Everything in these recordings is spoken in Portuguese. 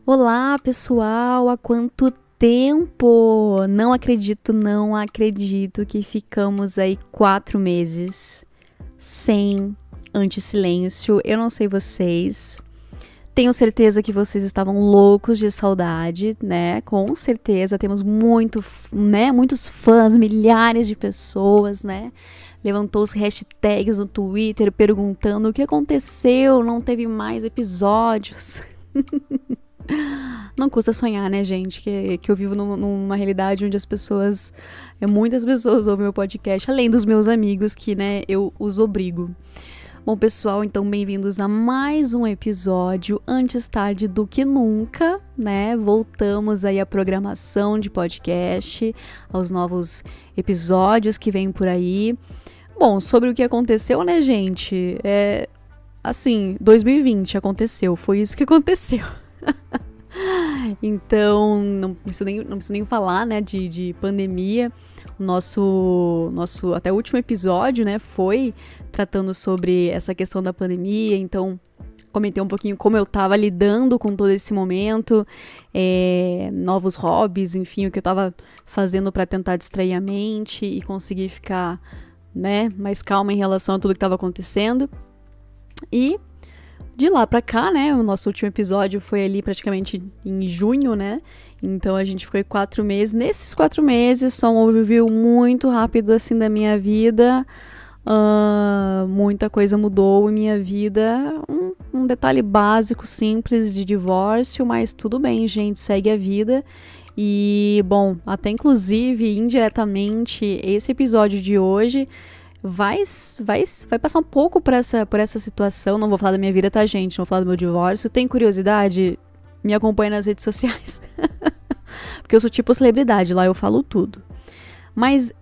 Olá, pessoal! Há quanto tempo? Não acredito que ficamos aí 4 meses sem Anti-Silêncio. Eu não sei vocês. Tenho certeza que vocês estavam loucos de saudade, né? Com certeza, temos muitos fãs, milhares de pessoas, né? Levantou os hashtags no Twitter perguntando o que aconteceu, não teve mais episódios. Não custa sonhar, né, gente? Que eu vivo numa realidade onde muitas pessoas ouvem meu podcast, além dos meus amigos que, né, eu os obrigo. Bom, pessoal, então bem-vindos a mais um episódio, antes tarde do que nunca, né? Voltamos aí à programação de podcast, aos novos episódios que vêm por aí. Bom, sobre o que aconteceu, né, gente? 2020 aconteceu, foi isso que aconteceu. Então, não preciso nem falar, né, de pandemia. O nosso até o último episódio, né, foi tratando sobre essa questão da pandemia. Então, comentei um pouquinho como eu tava lidando com todo esse momento, novos hobbies, enfim, o que eu tava fazendo para tentar distrair a mente e conseguir ficar, né, mais calma em relação a tudo que tava acontecendo. E de lá pra cá, né, o nosso último episódio foi ali praticamente em junho, né, então a gente ficou 4 meses. Nesses 4 meses, só um overview muito rápido, assim, da minha vida, muita coisa mudou em minha vida, um detalhe básico, simples, de divórcio, mas tudo bem, gente, segue a vida. E, bom, até inclusive, indiretamente, esse episódio de hoje vai passar um pouco por essa situação. Não vou falar da minha vida, tá, gente? Não vou falar do meu divórcio. Tem curiosidade? Me acompanha nas redes sociais. Porque eu sou tipo celebridade, lá eu falo tudo. Mas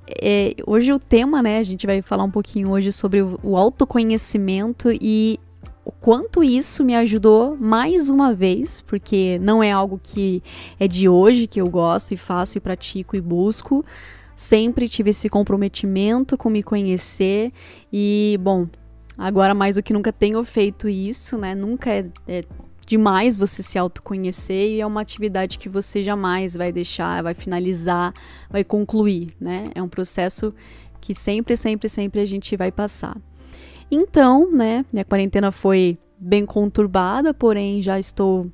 hoje o tema, né? A gente vai falar um pouquinho hoje sobre o autoconhecimento e o quanto isso me ajudou mais uma vez, porque não é algo que é de hoje que eu gosto e faço e pratico e busco. Sempre tive esse comprometimento com me conhecer e, bom, agora mais do que nunca tenho feito isso, né? Nunca é demais você se autoconhecer e é uma atividade que você jamais vai deixar, vai finalizar, vai concluir, né? É um processo que sempre a gente vai passar. Então, né, minha quarentena foi bem conturbada, porém já estou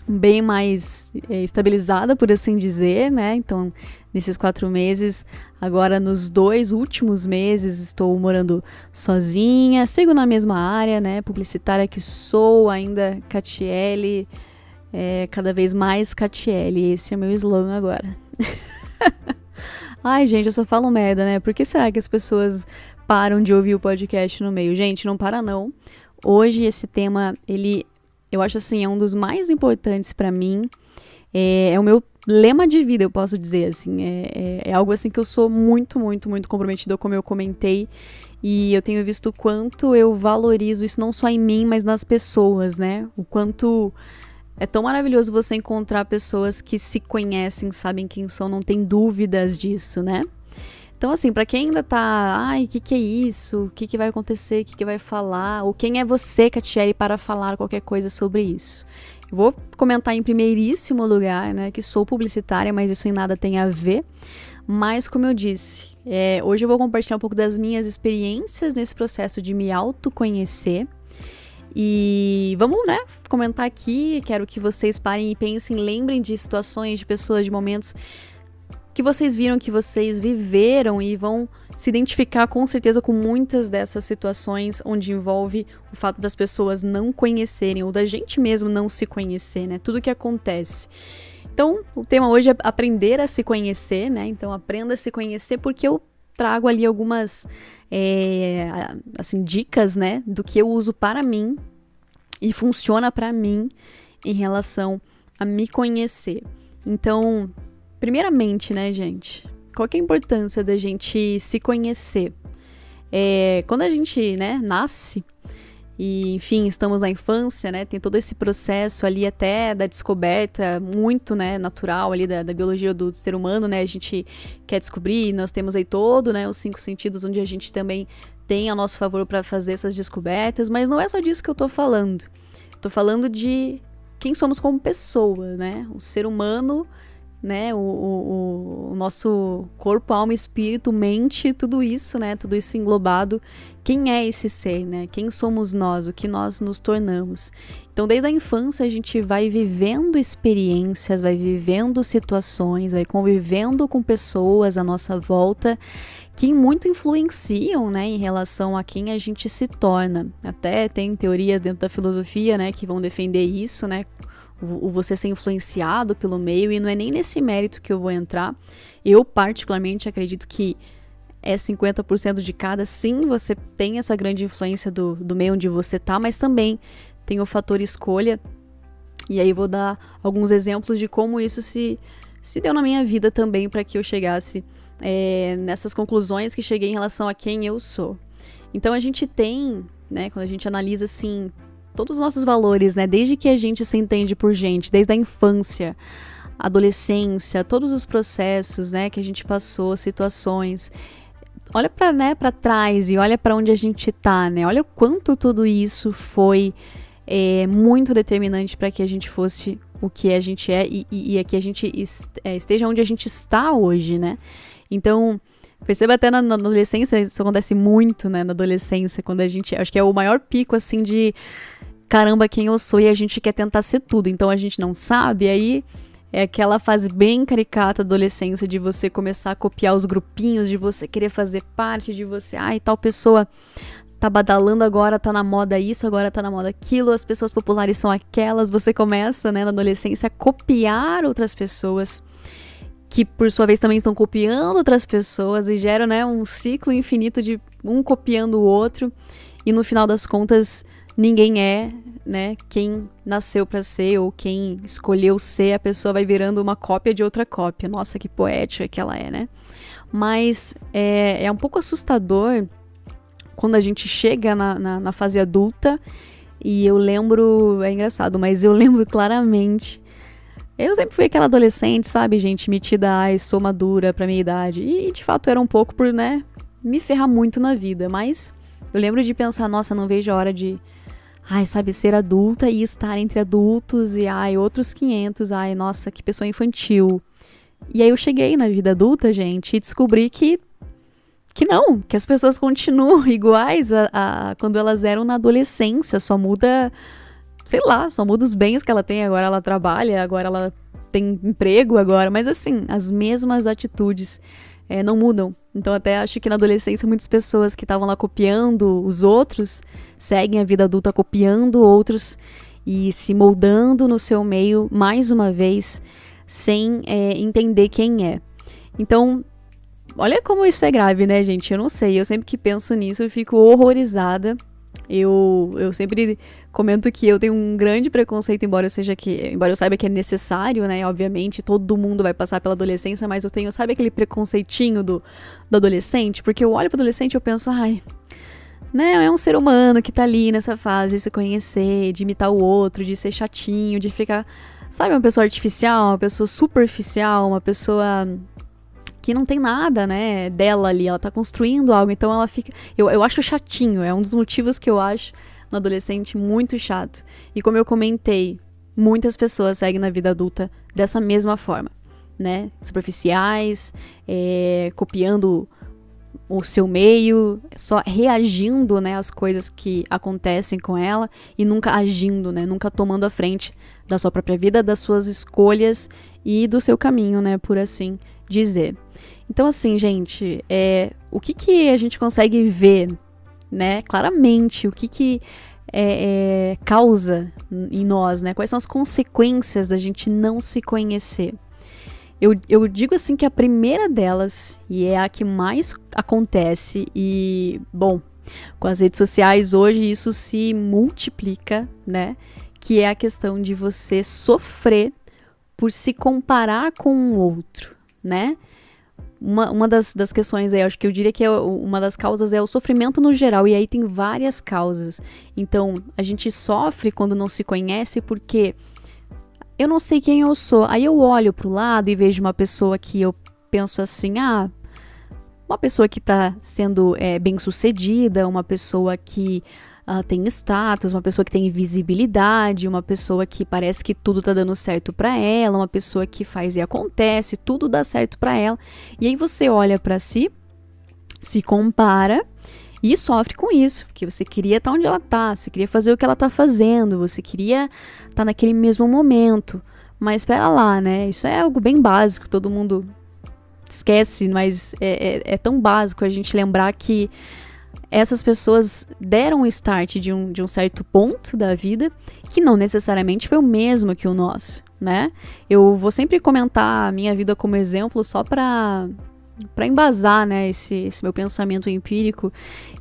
bem mais estabilizada, por assim dizer, né? Então, nesses 4 meses, agora nos 2 últimos meses, estou morando sozinha, sigo na mesma área, né? Publicitária que sou, ainda Catiele, cada vez mais Catiele, esse é o meu slogan agora. Ai, gente, eu só falo merda, né? Por que será que as pessoas param de ouvir o podcast no meio? Gente, não para não. Hoje esse tema, eu acho assim, é um dos mais importantes pra mim. É o meu lema de vida, eu posso dizer, assim. É algo assim que eu sou muito comprometida, como eu comentei. E eu tenho visto o quanto eu valorizo isso não só em mim, mas nas pessoas, né? O quanto é tão maravilhoso você encontrar pessoas que se conhecem, sabem quem são, não tem dúvidas disso, né? Então, assim, pra quem ainda tá, o que é isso? O que vai acontecer? O que vai falar? Ou quem é você, Catiele, para falar qualquer coisa sobre isso? Eu vou comentar em primeiríssimo lugar, né, que sou publicitária, mas isso em nada tem a ver. Mas, como eu disse, hoje eu vou compartilhar um pouco das minhas experiências nesse processo de me autoconhecer. E vamos, né, comentar aqui. Quero que vocês parem e pensem, lembrem de situações, de pessoas, de momentos que vocês viram, que vocês viveram e vão se identificar com certeza com muitas dessas situações onde envolve o fato das pessoas não conhecerem ou da gente mesmo não se conhecer, né? Tudo que acontece. Então, o tema hoje é aprender a se conhecer, né? Então, aprenda a se conhecer porque eu trago ali algumas dicas, né? Do que eu uso para mim e funciona para mim em relação a me conhecer. Então, primeiramente, né, gente, qual que é a importância da gente se conhecer? Quando a gente, né, nasce e, enfim, estamos na infância, né, tem todo esse processo ali até da descoberta muito, né, natural ali da biologia do ser humano, né, a gente quer descobrir, nós temos aí todo, né, os 5 sentidos onde a gente também tem a nosso favor para fazer essas descobertas, mas não é só disso que eu tô falando. Tô falando de quem somos como pessoa, né? O ser humano, né? O nosso corpo, alma, espírito, mente, tudo isso, né? Tudo isso englobado. Quem é esse ser, né? Quem somos nós? O que nós nos tornamos? Então, desde a infância, a gente vai vivendo experiências, vai vivendo situações, vai convivendo com pessoas à nossa volta que muito influenciam, né, em relação a quem a gente se torna. Até tem teorias dentro da filosofia, né, que vão defender isso, né, o você ser influenciado pelo meio, e não é nem nesse mérito que eu vou entrar. Eu, particularmente, acredito que é 50% de cada. Sim, você tem essa grande influência do meio onde você tá, mas também tem o fator escolha. E aí eu vou dar alguns exemplos de como isso se deu na minha vida também, para que eu chegasse nessas conclusões que cheguei em relação a quem eu sou. Então a gente tem, né, quando a gente analisa assim todos os nossos valores, né, desde que a gente se entende por gente, desde a infância, adolescência, todos os processos, né, que a gente passou, situações. Olha para, né, para trás e olha para onde a gente tá, né? Olha o quanto tudo isso foi muito determinante para que a gente fosse o que a gente é e que a gente esteja onde a gente está hoje, né? Então, perceba até na adolescência, isso acontece muito, né, na adolescência, quando a gente, acho que é o maior pico, assim, de caramba, quem eu sou, e a gente quer tentar ser tudo, então a gente não sabe, aí é aquela fase bem caricata da adolescência, de você começar a copiar os grupinhos, de você querer fazer parte, de você, tal pessoa tá badalando agora, tá na moda isso, agora tá na moda aquilo, as pessoas populares são aquelas, você começa, né, na adolescência a copiar outras pessoas, que por sua vez também estão copiando outras pessoas e geram, né, um ciclo infinito de um copiando o outro, e no final das contas ninguém é, né, quem nasceu para ser ou quem escolheu ser. A pessoa vai virando uma cópia de outra cópia. Nossa, que poética que ela é, né? Mas é um pouco assustador quando a gente chega na fase adulta, e eu lembro, é engraçado, mas eu lembro claramente. Eu sempre fui aquela adolescente, sabe, gente, metida, sou madura pra minha idade. E de fato era um pouco por, né, me ferrar muito na vida. Mas eu lembro de pensar, nossa, não vejo a hora de, sabe, ser adulta e estar entre adultos e, outros 500, nossa, que pessoa infantil. E aí eu cheguei na vida adulta, gente, e descobri que não, que as pessoas continuam iguais a quando elas eram na adolescência, só muda, sei lá, só muda os bens que ela tem, agora ela trabalha, agora ela tem emprego agora, mas assim, as mesmas atitudes não mudam. Então até acho que na adolescência muitas pessoas que estavam lá copiando os outros, seguem a vida adulta copiando outros e se moldando no seu meio, mais uma vez, sem entender quem é. Então, olha como isso é grave, né, gente? Eu não sei, eu sempre que penso nisso eu fico horrorizada. Eu sempre comento que eu tenho um grande preconceito, embora eu saiba que é necessário, né? Obviamente, todo mundo vai passar pela adolescência, mas eu tenho, sabe, aquele preconceitinho do adolescente? Porque eu olho pro adolescente e eu penso, né, é um ser humano que tá ali nessa fase de se conhecer, de imitar o outro, de ser chatinho, de ficar, sabe, uma pessoa artificial, uma pessoa superficial, uma pessoa que não tem nada, né, dela ali, ela tá construindo algo, então ela fica, eu acho chatinho, é um dos motivos que eu acho no adolescente muito chato. E como eu comentei, muitas pessoas seguem na vida adulta dessa mesma forma, né, superficiais, copiando o seu meio, só reagindo, né, às coisas que acontecem com ela e nunca agindo, né, nunca tomando a frente da sua própria vida, das suas escolhas e do seu caminho, né, por assim dizer. Então, assim, gente, o que a gente consegue ver, né, claramente, o que causa em nós, né, quais são as consequências da gente não se conhecer. Eu digo assim que a primeira delas, e é a que mais acontece, e, bom, com as redes sociais hoje isso se multiplica, né, que é a questão de você sofrer por se comparar com o outro, né? Uma das questões aí, acho que eu diria que uma das causas é o sofrimento no geral, e aí tem várias causas. Então, a gente sofre quando não se conhece porque eu não sei quem eu sou. Aí eu olho pro lado e vejo uma pessoa que eu penso assim, uma pessoa que tá sendo bem sucedida, uma pessoa que tem status, uma pessoa que tem visibilidade, uma pessoa que parece que tudo tá dando certo pra ela, uma pessoa que faz e acontece, tudo dá certo pra ela. E aí você olha pra si, se compara e sofre com isso, porque você queria estar onde ela tá, você queria fazer o que ela tá fazendo, você queria estar naquele mesmo momento. Mas espera lá, né? Isso é algo bem básico, todo mundo esquece, mas é tão básico a gente lembrar que essas pessoas deram um start de um certo ponto da vida que não necessariamente foi o mesmo que o nosso, né? Eu vou sempre comentar a minha vida como exemplo só para embasar, né, esse meu pensamento empírico,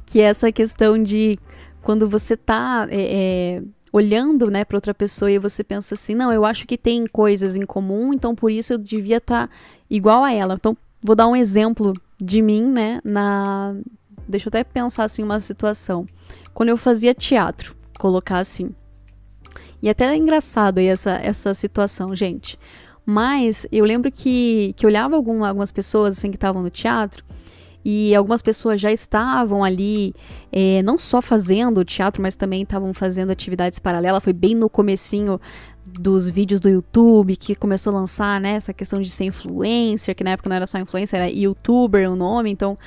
que é essa questão de quando você tá olhando, né, para outra pessoa e você pensa assim, não, eu acho que tem coisas em comum, então por isso eu devia estar igual a ela. Então, vou dar um exemplo de mim, né, deixa eu até pensar assim uma situação. Quando eu fazia teatro, colocar assim. E até é engraçado aí essa situação, gente. Mas eu lembro que eu olhava algumas pessoas assim que estavam no teatro e algumas pessoas já estavam ali, não só fazendo teatro, mas também estavam fazendo atividades paralelas. Foi bem no comecinho dos vídeos do YouTube que começou a lançar, né, essa questão de ser influencer, que na época não era só influencer, era YouTuber o nome, então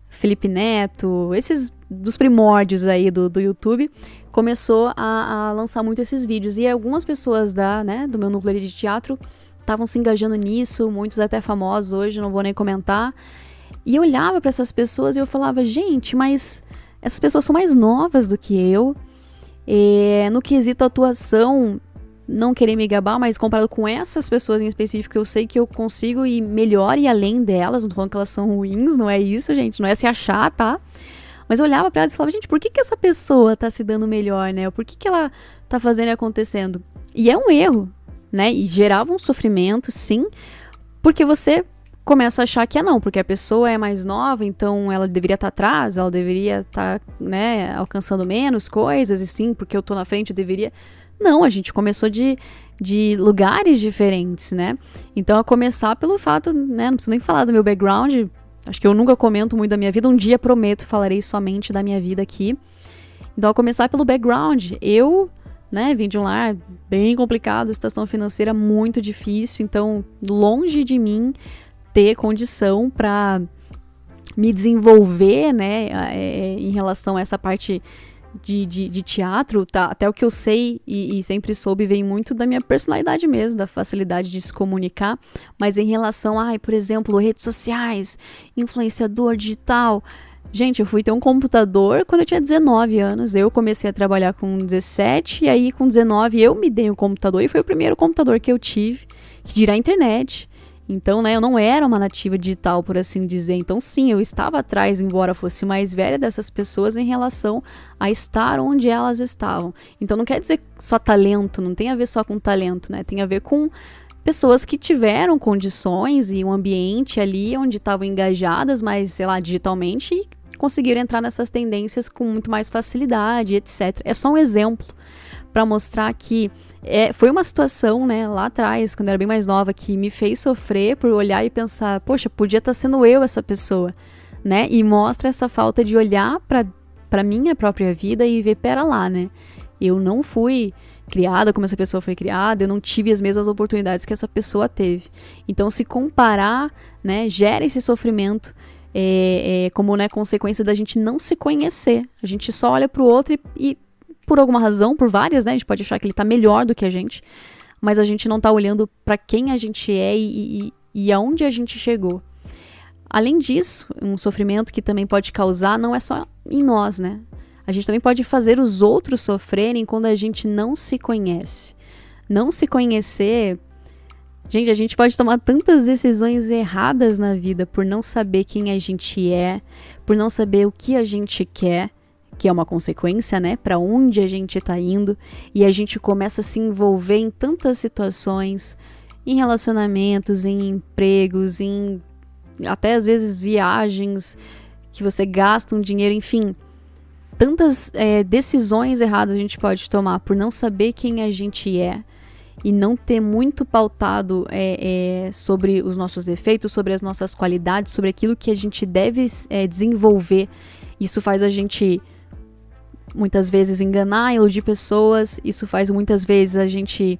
Felipe Neto, esses dos primórdios aí do YouTube, começou a lançar muito esses vídeos. E algumas pessoas do meu núcleo de teatro estavam se engajando nisso, muitos até famosos hoje, não vou nem comentar. E eu olhava para essas pessoas e eu falava, gente, mas essas pessoas são mais novas do que eu. No quesito atuação, não querer me gabar, mas comparado com essas pessoas em específico, eu sei que eu consigo ir melhor e além delas. Não tô falando que elas são ruins, não é isso, gente, não é se achar, tá? Mas eu olhava pra elas e falava, gente, por que essa pessoa tá se dando melhor, né? Por que ela tá fazendo e acontecendo? E é um erro, né? E gerava um sofrimento, sim, porque você começa a achar que não, porque a pessoa é mais nova, então ela deveria estar atrás, ela deveria estar, né, alcançando menos coisas, e sim, porque eu tô na frente, eu deveria... Não, a gente começou de lugares diferentes, né? Então, a começar pelo fato, né, não preciso nem falar do meu background, acho que eu nunca comento muito da minha vida, um dia prometo, falarei somente da minha vida aqui. Então, a começar pelo background, eu... né, vim de um lar bem complicado, situação financeira muito difícil, então longe de mim ter condição para me desenvolver, né, em relação a essa parte de teatro, tá? Até o que eu sei e sempre soube vem muito da minha personalidade mesmo, da facilidade de se comunicar, mas em relação a, por exemplo, redes sociais, influenciador digital... Gente, eu fui ter um computador quando eu tinha 19 anos, eu comecei a trabalhar com 17, e aí com 19 eu me dei um computador, e foi o primeiro computador que eu tive, que dirá a internet. Então, né, eu não era uma nativa digital, por assim dizer. Então, sim, eu estava atrás, embora fosse mais velha, dessas pessoas em relação a estar onde elas estavam. Então, não quer dizer só talento, não tem a ver só com talento, né? Tem a ver com pessoas que tiveram condições e um ambiente ali onde estavam engajadas, mas, sei lá, digitalmente, e conseguiram entrar nessas tendências com muito mais facilidade, etc. É só um exemplo para mostrar que foi uma situação, né, lá atrás, quando eu era bem mais nova, que me fez sofrer por olhar e pensar, poxa, podia estar sendo eu essa pessoa, né? E mostra essa falta de olhar para minha própria vida e ver, pera lá, né? Eu não fui criada como essa pessoa foi criada, eu não tive as mesmas oportunidades que essa pessoa teve. Então, se comparar, né, gera esse sofrimento como, né, consequência da gente não se conhecer. A gente só olha pro outro e por alguma razão, por várias, né, a gente pode achar que ele tá melhor do que a gente, mas a gente não tá olhando para quem a gente é e aonde a gente chegou. Além disso, um sofrimento que também pode causar não é só em nós, né? A gente também pode fazer os outros sofrerem quando a gente não se conhece. Não se conhecer... Gente, a gente pode tomar tantas decisões erradas na vida por não saber quem a gente é, por não saber o que a gente quer, que é uma consequência, né? Para onde a gente tá indo. E a gente começa a se envolver em tantas situações, em relacionamentos, em empregos, em até às vezes viagens, que você gasta um dinheiro, enfim... Tantas decisões erradas a gente pode tomar por não saber quem a gente é e não ter muito pautado sobre os nossos defeitos, sobre as nossas qualidades, sobre aquilo que a gente deve desenvolver. Isso faz a gente muitas vezes enganar, iludir pessoas. Isso faz muitas vezes a gente,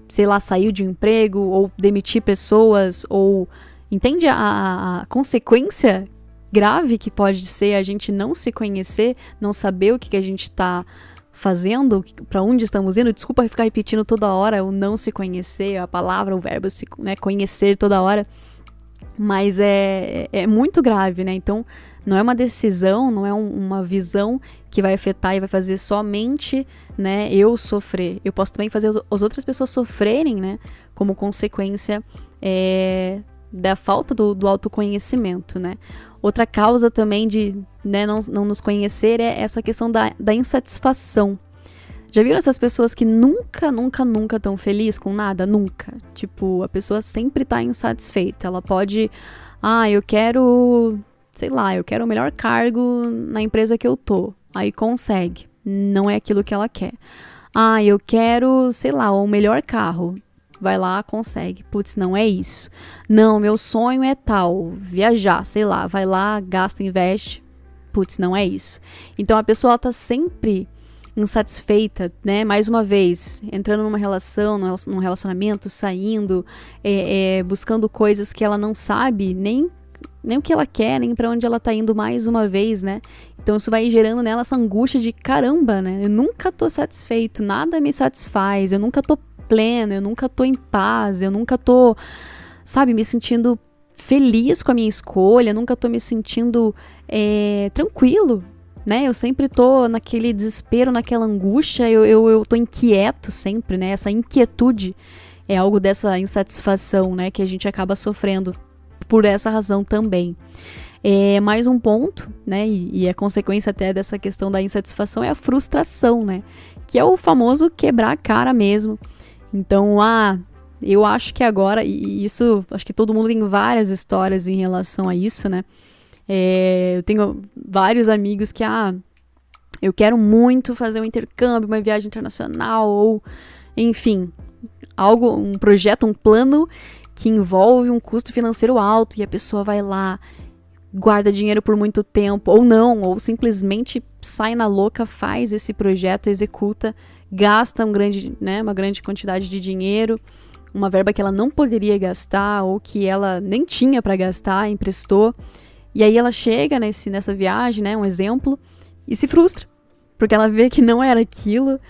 sei lá, sair de um emprego ou demitir pessoas, ou entende a consequência grave que pode ser a gente não se conhecer, não saber o que a gente está fazendo, para onde estamos indo. Desculpa ficar repetindo toda hora o não se conhecer, a palavra, o verbo se, né, conhecer toda hora, mas é muito grave, né? Então, não é uma decisão, não é uma visão que vai afetar e vai fazer somente, né, eu sofrer. Eu posso também fazer as outras pessoas sofrerem, né, como consequência da falta do autoconhecimento, né? Outra causa também de, né, não nos conhecer é essa questão da insatisfação. Já viram essas pessoas que nunca estão felizes com nada? Nunca. Tipo, a pessoa sempre tá insatisfeita. Ela pode, eu quero, sei lá, eu quero o melhor cargo na empresa que eu tô. Aí consegue. Não é aquilo que ela quer. Eu quero, sei lá, o melhor carro. Vai lá, consegue. Putz, não é isso. Não, meu sonho é tal, viajar, sei lá. Vai lá, gasta, investe. Putz, não é isso. Então a pessoa tá sempre insatisfeita, né? Mais uma vez, entrando numa relação, num relacionamento, saindo, buscando coisas que ela não sabe nem o que ela quer, nem pra onde ela tá indo mais uma vez, né? Então isso vai gerando nela essa angústia de caramba, né? Eu nunca tô satisfeito, nada me satisfaz, eu nunca tô pleno, eu nunca tô em paz, eu nunca tô, sabe, me sentindo feliz com a minha escolha, eu nunca tô me sentindo tranquilo, né? Eu sempre tô naquele desespero, naquela angústia, eu tô inquieto sempre, né? Essa inquietude é algo dessa insatisfação, né? Que a gente acaba sofrendo por essa razão também. Mais um ponto, né? E a consequência até dessa questão da insatisfação é a frustração, né? Que é o famoso quebrar a cara mesmo. Então, eu acho que agora, e isso, acho que todo mundo tem várias histórias em relação a isso, né? Eu tenho vários amigos que, eu quero muito fazer um intercâmbio, uma viagem internacional, ou, enfim, um projeto, um plano que envolve um custo financeiro alto, e a pessoa vai lá, guarda dinheiro por muito tempo, ou não, ou simplesmente sai na louca, faz esse projeto, executa, gasta uma grande quantidade de dinheiro, uma verba que ela não poderia gastar, ou que ela nem tinha para gastar, emprestou. E aí ela chega nessa viagem, né, um exemplo, e se frustra, porque ela vê que não era aquilo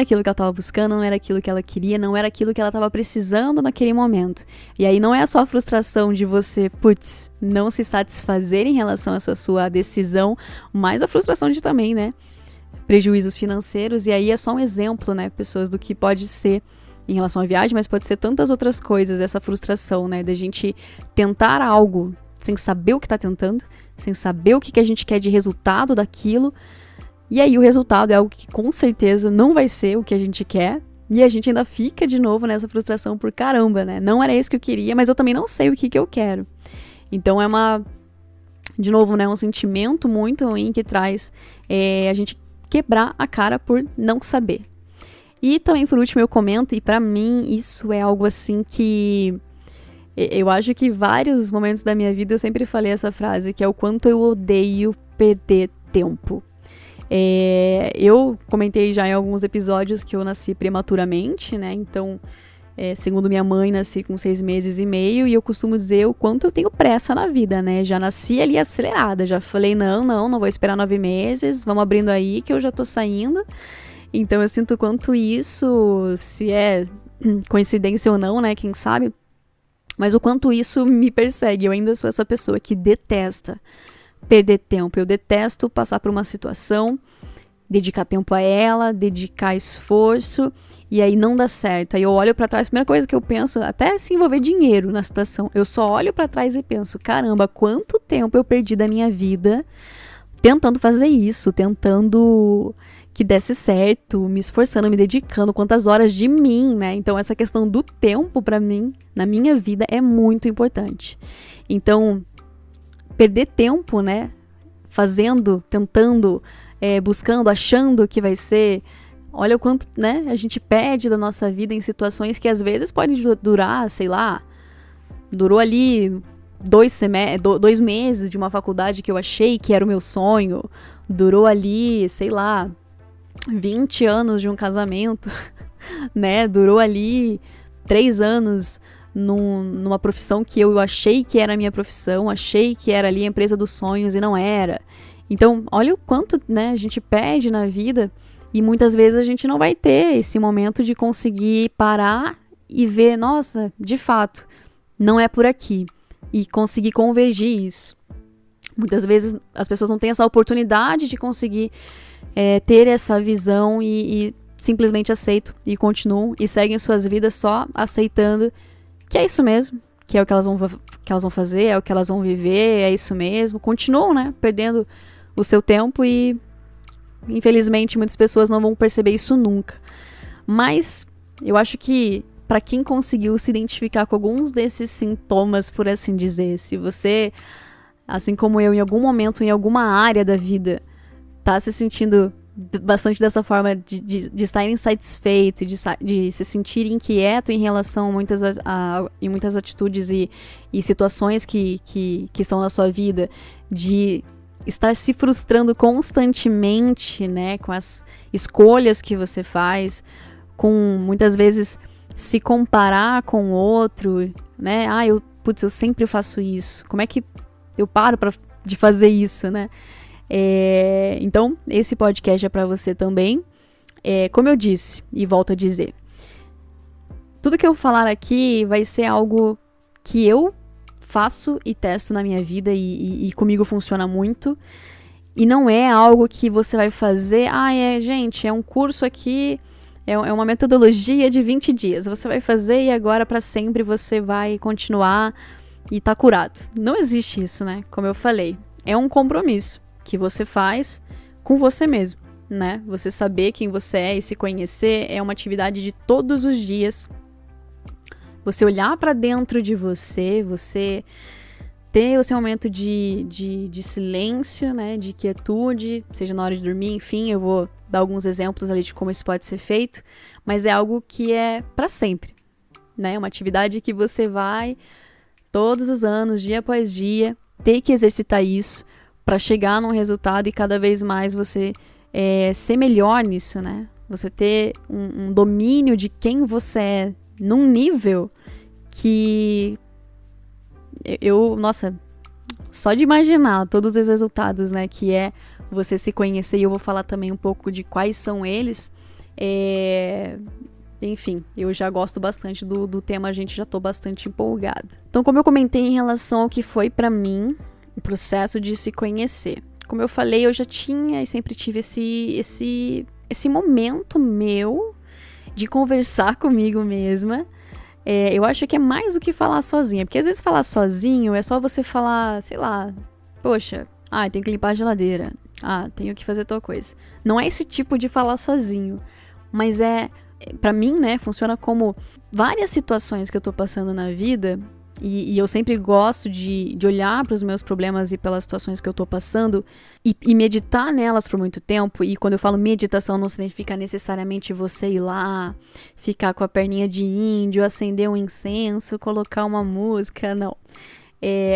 que ela estava buscando, não era aquilo que ela queria, não era aquilo que ela estava precisando naquele momento. E aí não é só a frustração de você, não se satisfazer em relação a essa sua decisão, mas a frustração de também, né, prejuízos financeiros. E aí é só um exemplo, né, pessoas, do que pode ser em relação à viagem, mas pode ser tantas outras coisas, essa frustração, né, da gente tentar algo sem saber o que tá tentando, sem saber o que a gente quer de resultado daquilo, e aí o resultado é algo que com certeza não vai ser o que a gente quer, e a gente ainda fica de novo nessa frustração por caramba, né? Não era isso que eu queria, mas eu também não sei o que eu quero. Então de novo, né, um sentimento muito ruim que traz a gente quebrar a cara por não saber. E também, por último, eu comento, e pra mim isso é algo assim que eu acho que vários momentos da minha vida eu sempre falei essa frase, que é o quanto eu odeio perder tempo. Eu comentei já em alguns episódios que eu nasci prematuramente, né? Então, segundo minha mãe, nasci com 6 meses e meio, e eu costumo dizer o quanto eu tenho pressa na vida, né? Já nasci ali acelerada, já falei, não vou esperar 9 meses, vamos abrindo aí que eu já tô saindo. Então eu sinto quanto isso, se é coincidência ou não, né? Quem sabe? Mas o quanto isso me persegue. Eu ainda sou essa pessoa que detesta perder tempo. Eu detesto passar por uma situação, dedicar tempo a ela, dedicar esforço, e aí não dá certo. Aí eu olho pra trás, a primeira coisa que eu penso, até se envolver dinheiro na situação, eu só olho pra trás e penso, caramba, quanto tempo eu perdi da minha vida tentando fazer isso, tentando que desse certo, me esforçando, me dedicando, quantas horas de mim, né? Então essa questão do tempo pra mim, na minha vida, é muito importante. Então, perder tempo, né? Fazendo, tentando, buscando, achando que vai ser... Olha o quanto, né? A gente perde da nossa vida em situações que às vezes podem durar, sei lá, durou ali 2 meses de uma faculdade que eu achei que era o meu sonho, durou ali, sei lá, 20 anos de um casamento, né? Durou ali 3 anos numa profissão que eu achei que era a minha profissão, achei que era ali a empresa dos sonhos e não era. Então, olha o quanto, né, a gente perde na vida e muitas vezes a gente não vai ter esse momento de conseguir parar e ver, nossa, de fato, não é por aqui. E conseguir convergir isso. Muitas vezes as pessoas não têm essa oportunidade de conseguir ter essa visão e simplesmente aceitam e continuam e seguem suas vidas só aceitando que é isso mesmo, que é o que elas vão fazer, é o que elas vão viver, é isso mesmo. Continuam, né, perdendo o seu tempo e, infelizmente, muitas pessoas não vão perceber isso nunca. Mas eu acho que para quem conseguiu se identificar com alguns desses sintomas, por assim dizer, se você, assim como eu, em algum momento, em alguma área da vida, tá se sentindo bastante dessa forma de estar insatisfeito, de se sentir inquieto em relação em muitas atitudes e situações que estão na sua vida, de estar se frustrando constantemente, né, com as escolhas que você faz, com muitas vezes se comparar com o outro, né, eu sempre faço isso, como é que eu paro de fazer isso, né? Então, esse podcast é para você também. Como eu disse, e volto a dizer, tudo que eu falar aqui vai ser algo que eu faço e testo na minha vida e comigo funciona muito. E não é algo que você vai fazer, gente, é um curso aqui, é uma metodologia de 20 dias. Você vai fazer e agora para sempre você vai continuar e tá curado. Não existe isso, né? Como eu falei, é um compromisso que você faz com você mesmo, né? Você saber quem você é e se conhecer é uma atividade de todos os dias. Você olhar para dentro de você ter o seu momento de silêncio, né? De quietude, seja na hora de dormir, enfim, eu vou dar alguns exemplos ali de como isso pode ser feito, mas é algo que é para sempre, né? Uma atividade que você vai todos os anos, dia após dia, ter que exercitar isso para chegar num resultado e cada vez mais você ser melhor nisso, né? Você ter um domínio de quem você é num nível que nossa, só de imaginar todos os resultados, né, que é você se conhecer, e eu vou falar também um pouco de quais são eles, enfim, eu já gosto bastante do tema, a gente já tô bastante empolgada. Então, como eu comentei em relação ao que foi pra mim o processo de se conhecer. Como eu falei, eu já tinha e sempre tive esse momento meu de conversar comigo mesma. Eu acho que é mais do que falar sozinha, porque às vezes falar sozinho é só você falar, sei lá, poxa, tem que limpar a geladeira, tenho que fazer tal coisa. Não é esse tipo de falar sozinho, mas pra mim, né, funciona como várias situações que eu tô passando na vida. E eu sempre gosto de olhar para os meus problemas e pelas situações que eu tô passando e meditar nelas por muito tempo. E quando eu falo meditação, não significa necessariamente você ir lá, ficar com a perninha de índio, acender um incenso, colocar uma música, não.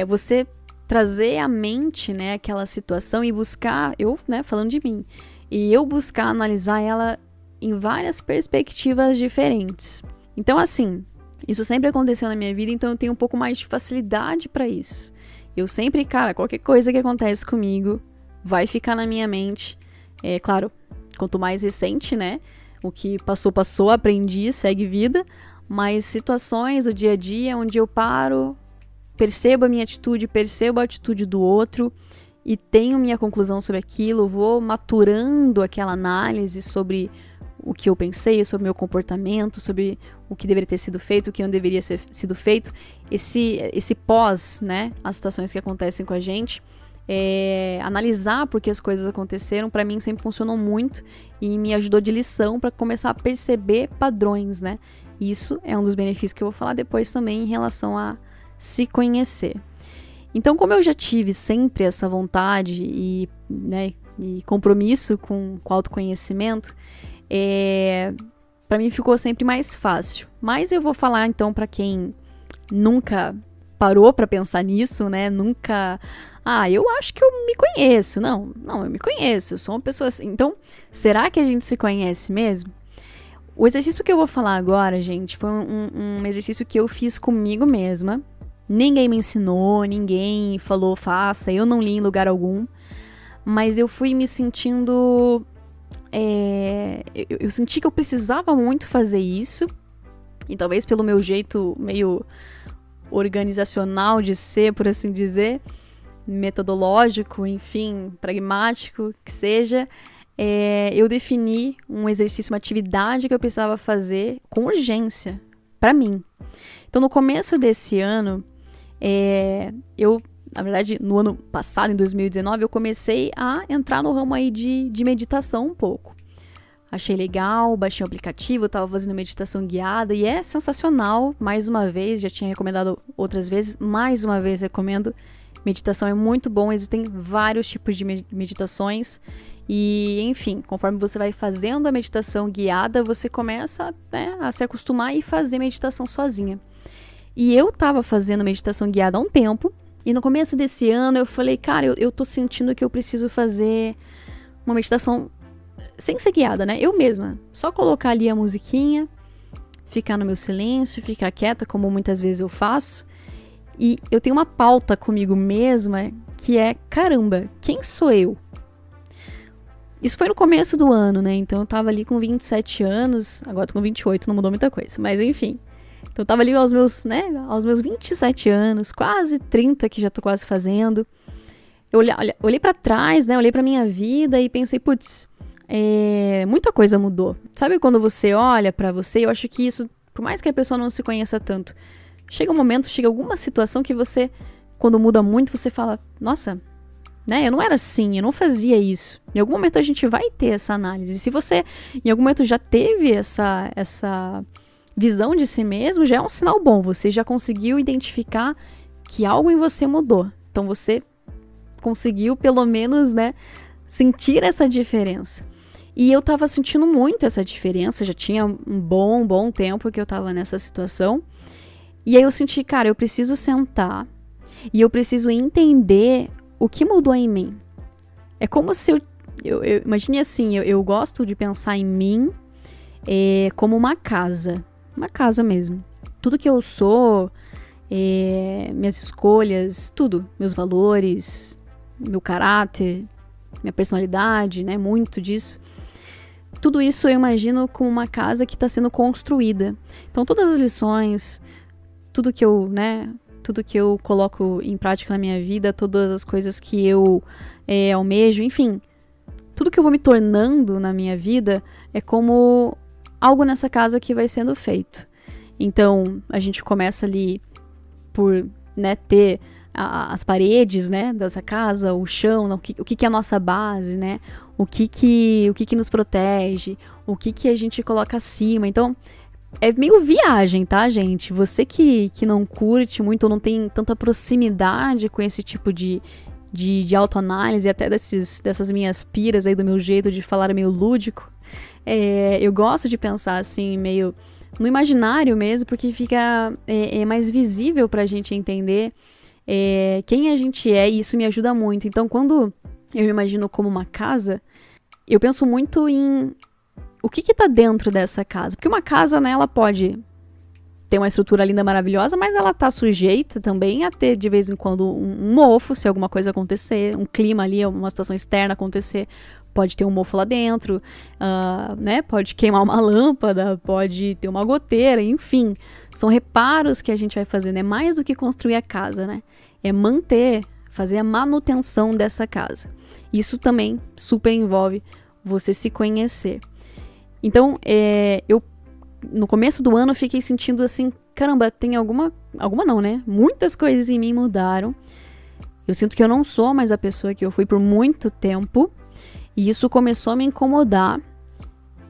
Você trazer à mente, né, aquela situação e buscar, falando de mim, e eu buscar analisar ela em várias perspectivas diferentes. Então, assim, isso sempre aconteceu na minha vida, então eu tenho um pouco mais de facilidade pra isso. Eu sempre, qualquer coisa que acontece comigo vai ficar na minha mente. Claro, quanto mais recente, né? O que passou, aprendi, segue vida. Mas situações do dia a dia onde eu paro, percebo a minha atitude, percebo a atitude do outro e tenho minha conclusão sobre aquilo, vou maturando aquela análise sobre o que eu pensei, sobre o meu comportamento, sobre o que deveria ter sido feito, o que não deveria ter sido feito. Esse pós, né, as situações que acontecem com a gente, analisar por que as coisas aconteceram, pra mim sempre funcionou muito e me ajudou de lição pra começar a perceber padrões, né? Isso é um dos benefícios que eu vou falar depois também em relação a se conhecer. Então, como eu já tive sempre essa vontade e compromisso com o autoconhecimento, pra mim ficou sempre mais fácil. Mas eu vou falar então pra quem nunca parou pra pensar nisso, né? Nunca... eu acho que eu me conheço. Não, eu me conheço. Eu sou uma pessoa assim. Então, será que a gente se conhece mesmo? O exercício que eu vou falar agora, gente, foi um exercício que eu fiz comigo mesma. Ninguém me ensinou, ninguém falou faça, eu não li em lugar algum. Mas eu fui me sentindo... eu senti que eu precisava muito fazer isso. E talvez pelo meu jeito meio organizacional de ser, por assim dizer, metodológico, enfim, pragmático, que seja, eu defini um exercício, uma atividade que eu precisava fazer com urgência, pra mim. Então, no começo desse ano, na verdade, no ano passado, em 2019, eu comecei a entrar no ramo aí de meditação um pouco. Achei legal, baixei o aplicativo, tava fazendo meditação guiada e é sensacional, mais uma vez, já tinha recomendado outras vezes, mais uma vez recomendo. Meditação é muito bom, existem vários tipos de meditações e, enfim, conforme você vai fazendo a meditação guiada, você começa, né, a se acostumar e fazer meditação sozinha. E eu tava fazendo meditação guiada há um tempo e no começo desse ano eu falei, cara, eu tô sentindo que eu preciso fazer uma meditação sem ser guiada, né? Eu mesma. Só colocar ali a musiquinha, ficar no meu silêncio, ficar quieta, como muitas vezes eu faço. E eu tenho uma pauta comigo mesma que é, caramba, quem sou eu? Isso foi no começo do ano, né? Então eu tava ali com 27 anos, agora tô com 28, não mudou muita coisa, mas enfim. Então eu tava ali aos meus 27 anos, quase 30 que já tô quase fazendo. Eu olhei pra trás, né? Olhei pra minha vida e pensei, putz, muita coisa mudou. Sabe quando você olha pra você, eu acho que isso, por mais que a pessoa não se conheça tanto, chega um momento, chega alguma situação que você, quando muda muito, você fala, nossa, né, eu não era assim, eu não fazia isso. Em algum momento a gente vai ter essa análise. E se você, em algum momento, já teve essa visão de si mesmo, já é um sinal bom. Você já conseguiu identificar que algo em você mudou. Então você conseguiu, pelo menos, né, sentir essa diferença. E eu tava sentindo muito essa diferença, já tinha um bom tempo que eu tava nessa situação. E aí eu senti, cara, eu preciso sentar e eu preciso entender o que mudou em mim. É como se eu imagine assim, eu gosto de pensar em mim como uma casa mesmo. Tudo que eu sou, minhas escolhas, tudo, meus valores, meu caráter, minha personalidade, né, muito disso. Tudo isso eu imagino como uma casa que está sendo construída. Então todas as lições, tudo que eu coloco em prática na minha vida, todas as coisas que eu almejo, enfim, tudo que eu vou me tornando na minha vida é como algo nessa casa que vai sendo feito. Então, a gente começa ali por, né, ter as paredes, né, dessa casa, o chão, o que é a nossa base, né, o que nos protege, o que a gente coloca acima. Então, é meio viagem, tá, gente? Você que não curte muito ou não tem tanta proximidade com esse tipo de autoanálise, até dessas minhas piras aí do meu jeito de falar meio lúdico, eu gosto de pensar assim, meio no imaginário mesmo, porque fica mais visível pra gente entender quem a gente é, e isso me ajuda muito. Então, quando eu me imagino como uma casa, eu penso muito em o que tá dentro dessa casa. Porque uma casa, né, ela pode ter uma estrutura linda, maravilhosa, mas ela tá sujeita também a ter, de vez em quando, um mofo, se alguma coisa acontecer, um clima ali, uma situação externa acontecer, pode ter um mofo lá dentro, né, pode queimar uma lâmpada, pode ter uma goteira, enfim. São reparos que a gente vai fazendo, é mais do que construir a casa, né? É fazer a manutenção dessa casa. Isso também super envolve você se conhecer. Então, eu no começo do ano fiquei sentindo assim, caramba, tem alguma não, né? Muitas coisas em mim mudaram. Eu sinto que eu não sou mais a pessoa que eu fui por muito tempo. E isso começou a me incomodar.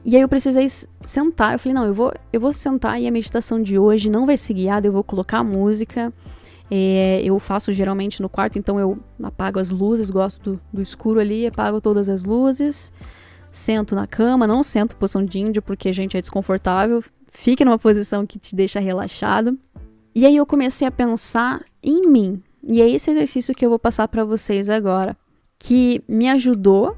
E aí eu precisei sentar. Eu falei, não, eu vou sentar e a meditação de hoje não vai ser guiada, eu vou colocar música. Eu faço geralmente no quarto, então eu apago as luzes, gosto do escuro ali, apago todas as luzes. Sento na cama, não sento posição de índio porque, gente, é desconfortável. Fique numa posição que te deixa relaxado. E aí eu comecei a pensar em mim. E é esse exercício que eu vou passar para vocês agora, que me ajudou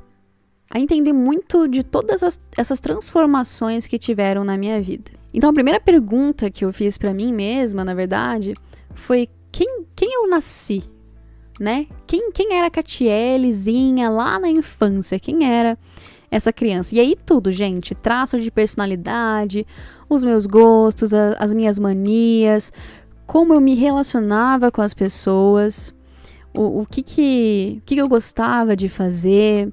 a entender muito de todas essas transformações que tiveram na minha vida. Então a primeira pergunta que eu fiz para mim mesma, na verdade, foi quem eu nasci, né? Quem era a Catielezinha lá na infância? Quem era essa criança? E aí tudo, gente, traços de personalidade, os meus gostos, as minhas manias, como eu me relacionava com as pessoas, o que eu gostava de fazer,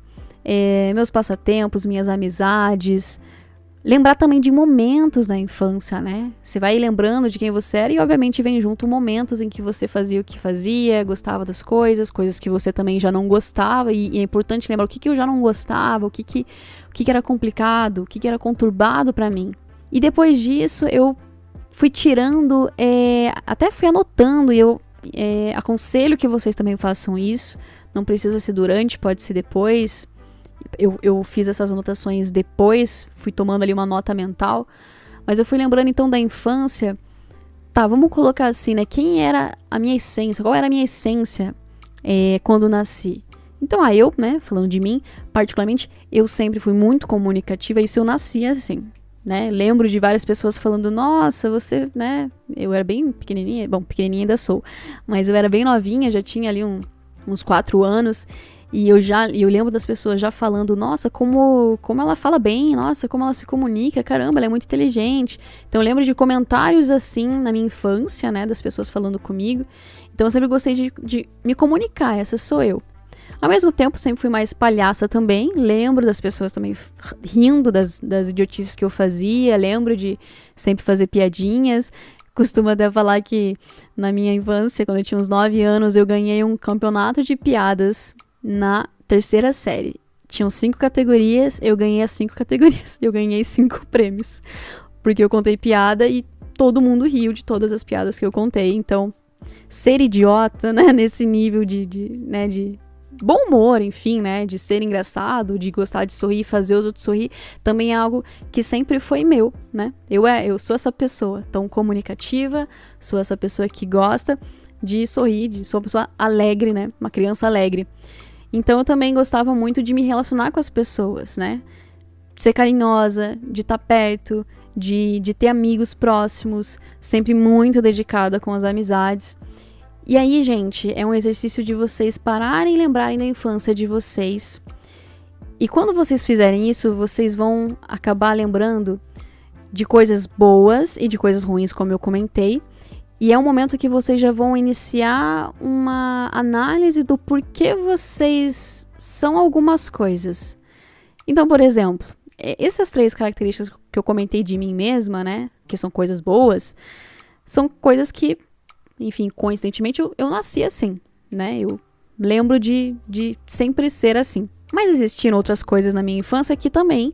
meus passatempos, minhas amizades. Lembrar também de momentos da infância, né? Você vai lembrando de quem você era e, obviamente, vem junto momentos em que você fazia o que fazia, gostava das coisas que você também já não gostava. E é importante lembrar o que eu já não gostava, o que era complicado, o que era conturbado pra mim. E depois disso, eu fui tirando, até fui anotando, e eu aconselho que vocês também façam isso. Não precisa ser durante, pode ser depois. Eu fiz essas anotações depois, fui tomando ali uma nota mental, mas eu fui lembrando então da infância. Tá, vamos colocar assim, né? Quem era a minha essência? Qual era a minha essência quando nasci? Então, eu, né, falando de mim, particularmente, eu sempre fui muito comunicativa, isso eu nasci assim, né? Lembro de várias pessoas falando, nossa, você, né? Eu era bem pequenininha, bom, pequenininha ainda sou, mas eu era bem novinha, já tinha ali uns 4 anos, e eu lembro das pessoas já falando, nossa, como ela fala bem, nossa, como ela se comunica, caramba, ela é muito inteligente. Então eu lembro de comentários assim na minha infância, né, das pessoas falando comigo. Então eu sempre gostei de me comunicar, essa sou eu. Ao mesmo tempo, sempre fui mais palhaça também, lembro das pessoas também rindo das idiotices que eu fazia, lembro de sempre fazer piadinhas. Costumo até falar que na minha infância, quando eu tinha uns 9 anos, eu ganhei um campeonato de piadas na 3ª série. Tinham 5 categorias, eu ganhei as 5 categorias. Eu ganhei 5 prêmios. Porque eu contei piada e todo mundo riu de todas as piadas que eu contei. Então, ser idiota, né, nesse nível de bom humor, enfim, né, de ser engraçado, de gostar de sorrir, fazer os outros sorrir, também é algo que sempre foi meu, né? Eu sou essa pessoa tão comunicativa, sou essa pessoa que gosta de sorrir, sou uma pessoa alegre, né? Uma criança alegre. Então eu também gostava muito de me relacionar com as pessoas, né? De ser carinhosa, de estar perto, de ter amigos próximos, sempre muito dedicada com as amizades. E aí, gente, é um exercício de vocês pararem e lembrarem da infância de vocês. E quando vocês fizerem isso, vocês vão acabar lembrando de coisas boas e de coisas ruins, como eu comentei. E é um momento que vocês já vão iniciar uma análise do porquê vocês são algumas coisas. Então, por exemplo, essas 3 características que eu comentei de mim mesma, né, que são coisas boas, são coisas que, enfim, coincidentemente eu nasci assim, né, eu lembro de sempre ser assim. Mas existiram outras coisas na minha infância que também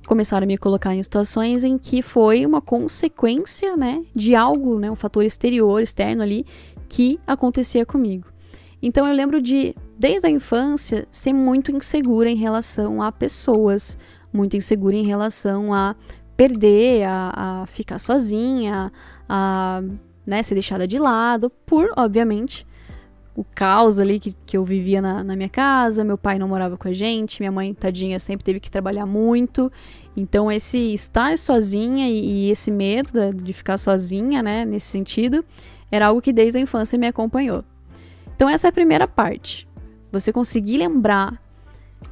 começaram a me colocar em situações em que foi uma consequência, né, de algo, né, um fator externo ali que acontecia comigo. Então eu lembro de, desde a infância, ser muito insegura em relação a pessoas, muito insegura em relação a perder, a ficar sozinha, a, né, ser deixada de lado, por, obviamente, o caos ali que eu vivia na minha casa. Meu pai não morava com a gente, minha mãe, tadinha, sempre teve que trabalhar muito. Então esse estar sozinha e esse medo de ficar sozinha, né, nesse sentido, era algo que desde a infância me acompanhou. Então essa é a primeira parte. Você conseguir lembrar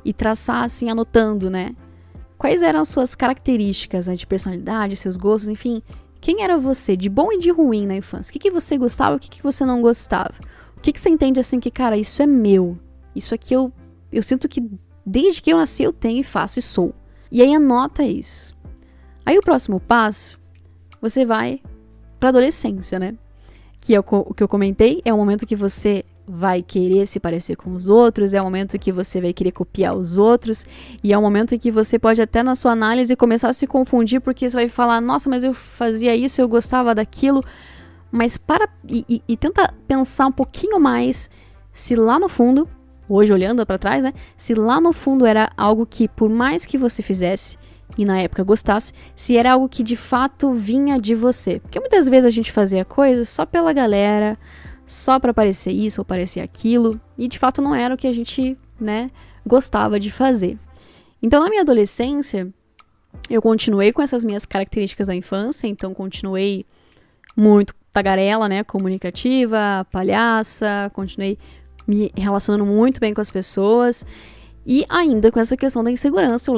e traçar assim, anotando, né, quais eram as suas características, né, de personalidade, seus gostos, enfim, quem era você, de bom e de ruim na infância? O que você gostava, o que você não gostava? O que você entende assim que, cara, isso é meu, isso aqui eu sinto que desde que eu nasci eu tenho e faço e sou. E aí anota isso. Aí o próximo passo, você vai pra adolescência, né? Que é o que eu comentei, é o momento que você vai querer se parecer com os outros, é o momento que você vai querer copiar os outros, e é o momento que você pode até na sua análise começar a se confundir, porque você vai falar, nossa, mas eu fazia isso, eu gostava daquilo, mas para e tenta pensar um pouquinho mais se lá no fundo, hoje olhando para trás, né, se lá no fundo era algo que por mais que você fizesse, e na época gostasse, se era algo que de fato vinha de você. Porque muitas vezes a gente fazia coisas só pela galera, só pra parecer isso ou parecer aquilo, e de fato não era o que a gente, né, gostava de fazer. Então, na minha adolescência, eu continuei com essas minhas características da infância, então continuei muito tagarela, né, comunicativa, palhaça, continuei me relacionando muito bem com as pessoas, e ainda com essa questão da insegurança.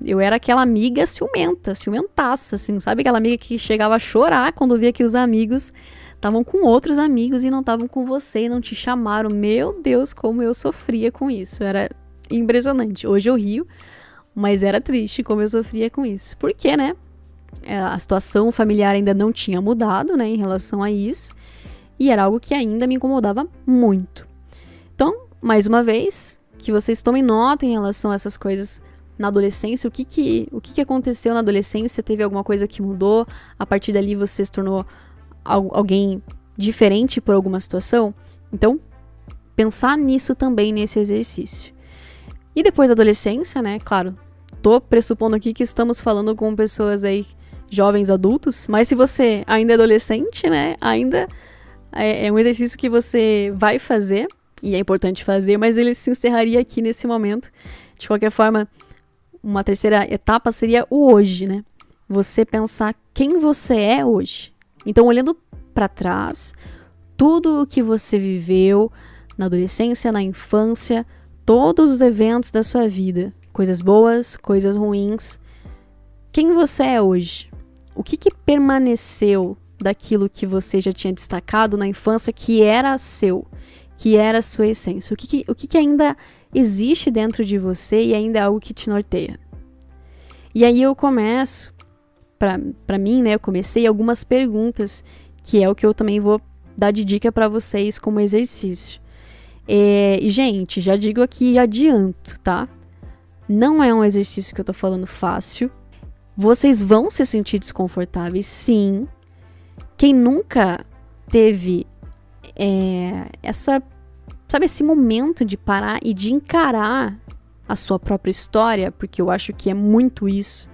Eu era aquela amiga ciumentaça, assim, sabe? Aquela amiga que chegava a chorar quando via que os amigos estavam com outros amigos e não estavam com você e não te chamaram. Meu Deus, como eu sofria com isso. Era impressionante. Hoje eu rio, mas era triste como eu sofria com isso. Por quê, né? A situação familiar ainda não tinha mudado, né, em relação a isso. E era algo que ainda me incomodava muito. Então, mais uma vez, que vocês tomem nota em relação a essas coisas na adolescência. O que aconteceu na adolescência? Teve alguma coisa que mudou? A partir dali você se tornou alguém diferente por alguma situação? Então, pensar nisso também nesse exercício. E depois da adolescência, né? Claro, tô pressupondo aqui que estamos falando com pessoas aí, jovens adultos, mas se você ainda é adolescente, né? Ainda é um exercício que você vai fazer, e é importante fazer, mas ele se encerraria aqui nesse momento. De qualquer forma, uma terceira etapa seria o hoje, né? Você pensar quem você é hoje. Então, olhando para trás, tudo o que você viveu na adolescência, na infância, todos os eventos da sua vida, coisas boas, coisas ruins, quem você é hoje? O que permaneceu daquilo que você já tinha destacado na infância que era seu? Que era a sua essência, o que ainda existe dentro de você e ainda é algo que te norteia. E aí eu começo, pra mim, né, eu comecei algumas perguntas, que é o que eu também vou dar de dica pra vocês como exercício. E, gente, já digo aqui e adianto, tá? Não é um exercício que eu tô falando fácil. Vocês vão se sentir desconfortáveis, sim. Quem nunca teve esse momento de parar e de encarar a sua própria história, porque eu acho que é muito isso.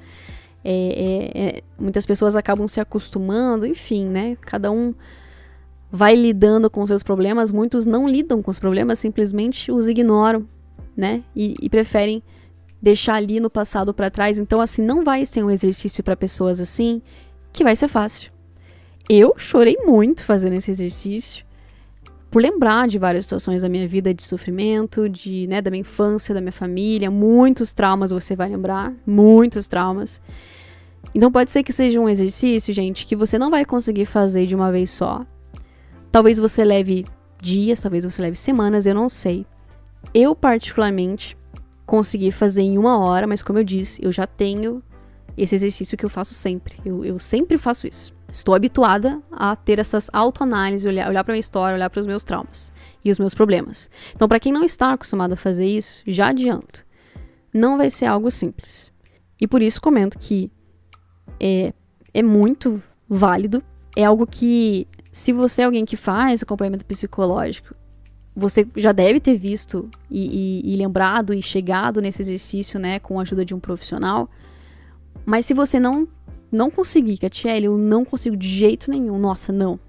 Muitas pessoas acabam se acostumando, enfim, né? Cada um vai lidando com os seus problemas, muitos não lidam com os problemas, simplesmente os ignoram, né? E preferem deixar ali no passado para trás. Então, assim, não vai ser um exercício para pessoas assim que vai ser fácil. Eu chorei muito fazendo esse exercício, por lembrar de várias situações da minha vida de sofrimento, né, da minha infância, da minha família, muitos traumas você vai lembrar, muitos traumas. Então pode ser que seja um exercício, gente, que você não vai conseguir fazer de uma vez só. Talvez você leve dias, talvez você leve semanas, eu não sei. Eu, particularmente, consegui fazer em 1 hora, mas como eu disse, eu já tenho esse exercício que eu faço sempre. Eu sempre faço isso. Estou habituada a ter essas autoanálises, olhar para minha história, olhar para os meus traumas e os meus problemas. Então, para quem não está acostumado a fazer isso, já adianto, não vai ser algo simples. E por isso comento que é muito válido, é algo que, se você é alguém que faz acompanhamento psicológico, você já deve ter visto e lembrado e chegado nesse exercício, né, com a ajuda de um profissional. Mas se você não conseguir, Catiele, eu não consigo de jeito nenhum. Nossa, não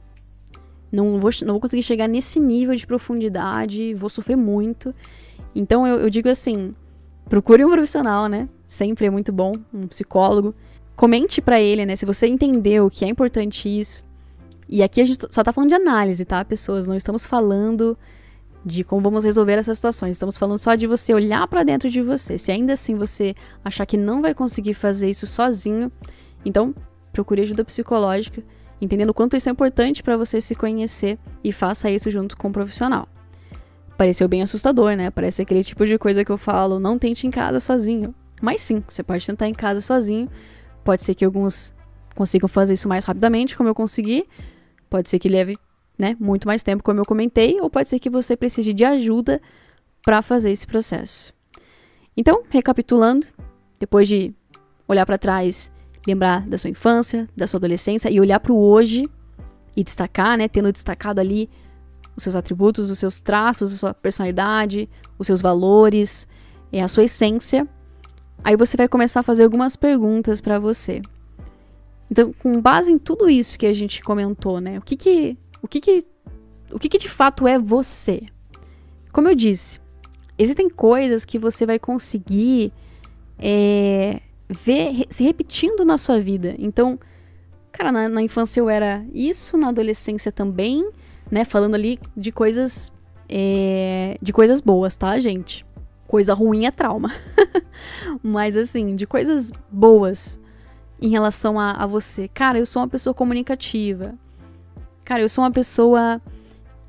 vou conseguir chegar nesse nível de profundidade, vou sofrer muito. Então eu digo assim, procure um profissional, né? Sempre é muito bom, um psicólogo. Comente pra ele, né? Se você entendeu que é importante isso. E aqui a gente só tá falando de análise, tá, pessoas? Não estamos falando de como vamos resolver essas situações. Estamos falando só de você olhar pra dentro de você. Se ainda assim você achar que não vai conseguir fazer isso sozinho, então procure ajuda psicológica, entendendo o quanto isso é importante pra você se conhecer, e faça isso junto com um profissional. Pareceu bem assustador, né? Parece aquele tipo de coisa que eu falo, não tente em casa sozinho. Mas sim, você pode tentar em casa sozinho. Pode ser que alguns consigam fazer isso mais rapidamente, como eu consegui. Pode ser que leve, né, muito mais tempo, como eu comentei. Ou pode ser que você precise de ajuda para fazer esse processo. Então, recapitulando, depois de olhar para trás, lembrar da sua infância, da sua adolescência e olhar para o hoje e destacar, né, tendo destacado ali os seus atributos, os seus traços, a sua personalidade, os seus valores, a sua essência. Aí você vai começar a fazer algumas perguntas pra você. Então, com base em tudo isso que a gente comentou, né? O que de fato é você? Como eu disse, existem coisas que você vai conseguir ver se repetindo na sua vida. Então, cara, na infância eu era isso, na adolescência também, né? Falando ali de coisas boas, tá, gente? Coisa ruim é trauma. Mas, assim, de coisas boas em relação a você. Cara, eu sou uma pessoa comunicativa. Cara, eu sou uma pessoa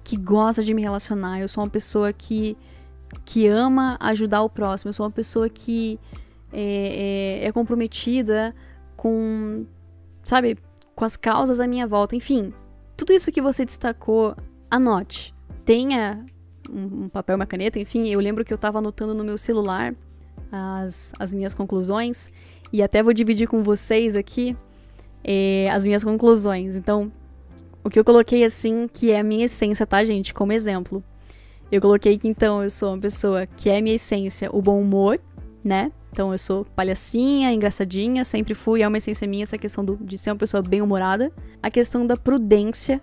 que gosta de me relacionar. Eu sou uma pessoa que ama ajudar o próximo. Eu sou uma pessoa que é comprometida com, sabe, com as causas à minha volta. Enfim, tudo isso que você destacou, anote. Tenha um papel, uma caneta. Enfim, eu lembro que eu tava anotando no meu celular as minhas conclusões. E até vou dividir com vocês aqui as minhas conclusões. Então, o que eu coloquei assim, que é a minha essência, tá, gente? Como exemplo. Eu coloquei que, então, eu sou uma pessoa que é a minha essência, o bom humor, né? Então, eu sou palhacinha, engraçadinha, sempre fui, é uma essência minha essa questão de ser uma pessoa bem-humorada. A questão da prudência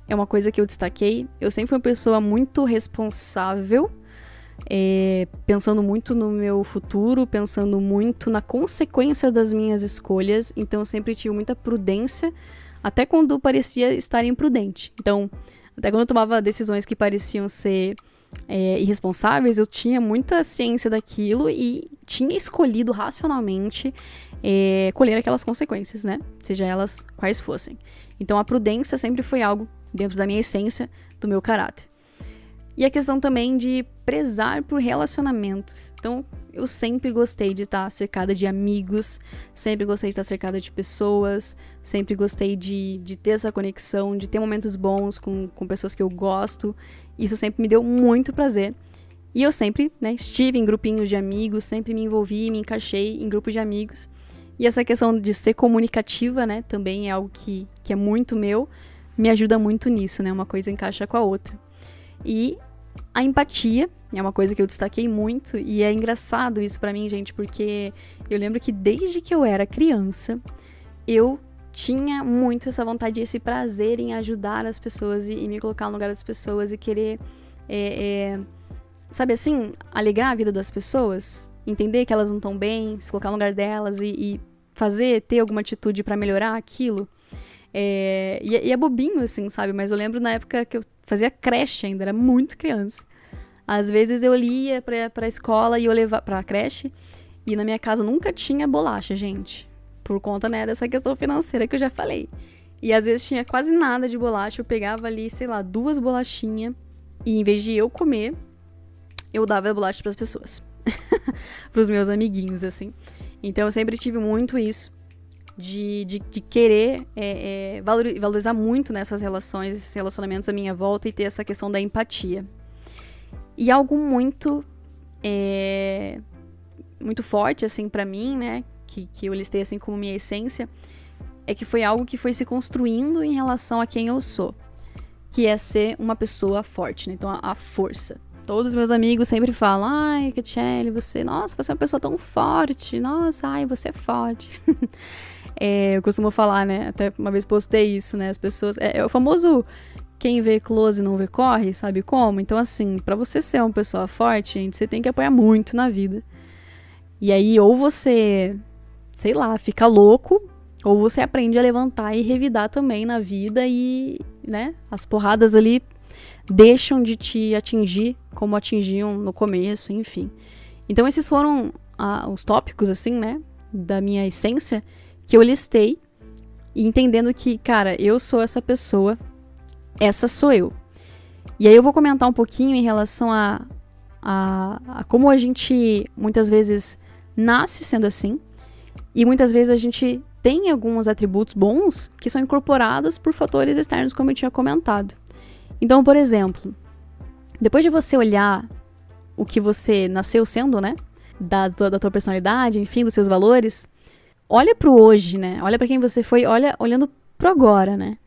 é uma coisa que eu destaquei. Eu sempre fui uma pessoa muito responsável, pensando muito no meu futuro, pensando muito na consequência das minhas escolhas. Então, eu sempre tive muita prudência, até quando parecia estar imprudente. Então, até quando eu tomava decisões que pareciam ser irresponsáveis, eu tinha muita ciência daquilo e tinha escolhido racionalmente colher aquelas consequências, né? Seja elas quais fossem. Então, a prudência sempre foi algo dentro da minha essência, do meu caráter. E a questão também de prezar por relacionamentos. Então, eu sempre gostei de estar cercada de amigos, sempre gostei de estar cercada de pessoas, sempre gostei de ter essa conexão, de ter momentos bons com pessoas que eu gosto. Isso sempre me deu muito prazer. E eu sempre, né, estive em grupinhos de amigos, sempre me envolvi, me encaixei em grupos de amigos. E essa questão de ser comunicativa, né, também é algo que é muito meu, me ajuda muito nisso, né, uma coisa encaixa com a outra. E a empatia é uma coisa que eu destaquei muito, e é engraçado isso pra mim, gente, porque eu lembro que desde que eu era criança, eu tinha muito essa vontade, esse prazer em ajudar as pessoas e me colocar no lugar das pessoas e querer, sabe assim, alegrar a vida das pessoas, entender que elas não estão bem, se colocar no lugar delas e ter alguma atitude pra melhorar aquilo. E é bobinho, assim, sabe? Mas eu lembro na época que eu fazia creche ainda, era muito criança. Às vezes eu ia pra escola e eu levava pra creche, e na minha casa nunca tinha bolacha, gente. Por conta, né, dessa questão financeira que eu já falei. E às vezes tinha quase nada de bolacha, eu pegava ali, sei lá, 2 bolachinhas, e em vez de eu comer, eu dava a bolacha pras pessoas. Pros meus amiguinhos, assim. Então eu sempre tive muito isso. De querer valorizar muito nessas relações, esses relacionamentos à minha volta e ter essa questão da empatia. E algo muito muito forte, assim, pra mim, né, que eu listei, assim, como minha essência, é que foi algo que foi se construindo em relação a quem eu sou, que é ser uma pessoa forte, né, então a força. Todos os meus amigos sempre falam, ai, Catiele, você é uma pessoa tão forte, nossa, ai, você é forte. Eu costumo falar, né, até uma vez postei isso, né, as pessoas, é o famoso quem vê close não vê corre, sabe como? Então, assim, pra você ser uma pessoa forte, gente, você tem que apoiar muito na vida. E aí, ou você, sei lá, fica louco, ou você aprende a levantar e revidar também na vida e, né, as porradas ali deixam de te atingir como atingiam no começo, enfim. Então, esses foram os tópicos, assim, né, da minha essência, que eu listei, e entendendo que, cara, eu sou essa pessoa, essa sou eu. E aí eu vou comentar um pouquinho em relação a como a gente, muitas vezes, nasce sendo assim, e muitas vezes a gente tem alguns atributos bons que são incorporados por fatores externos, como eu tinha comentado. Então, por exemplo, depois de você olhar o que você nasceu sendo, né, da tua personalidade, enfim, dos seus valores, olha pro hoje, né? Olha pra quem você foi, olhando pro agora, né?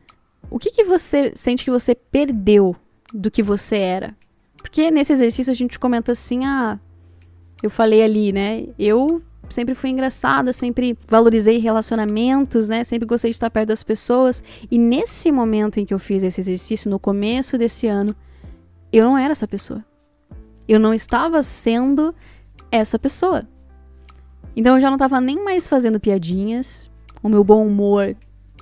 O que você sente que você perdeu do que você era? Porque nesse exercício a gente comenta assim, eu falei ali, né? Eu sempre fui engraçada, sempre valorizei relacionamentos, né? Sempre gostei de estar perto das pessoas. E nesse momento em que eu fiz esse exercício, no começo desse ano, eu não era essa pessoa. Eu não estava sendo essa pessoa. Então eu já não estava nem mais fazendo piadinhas. O meu bom humor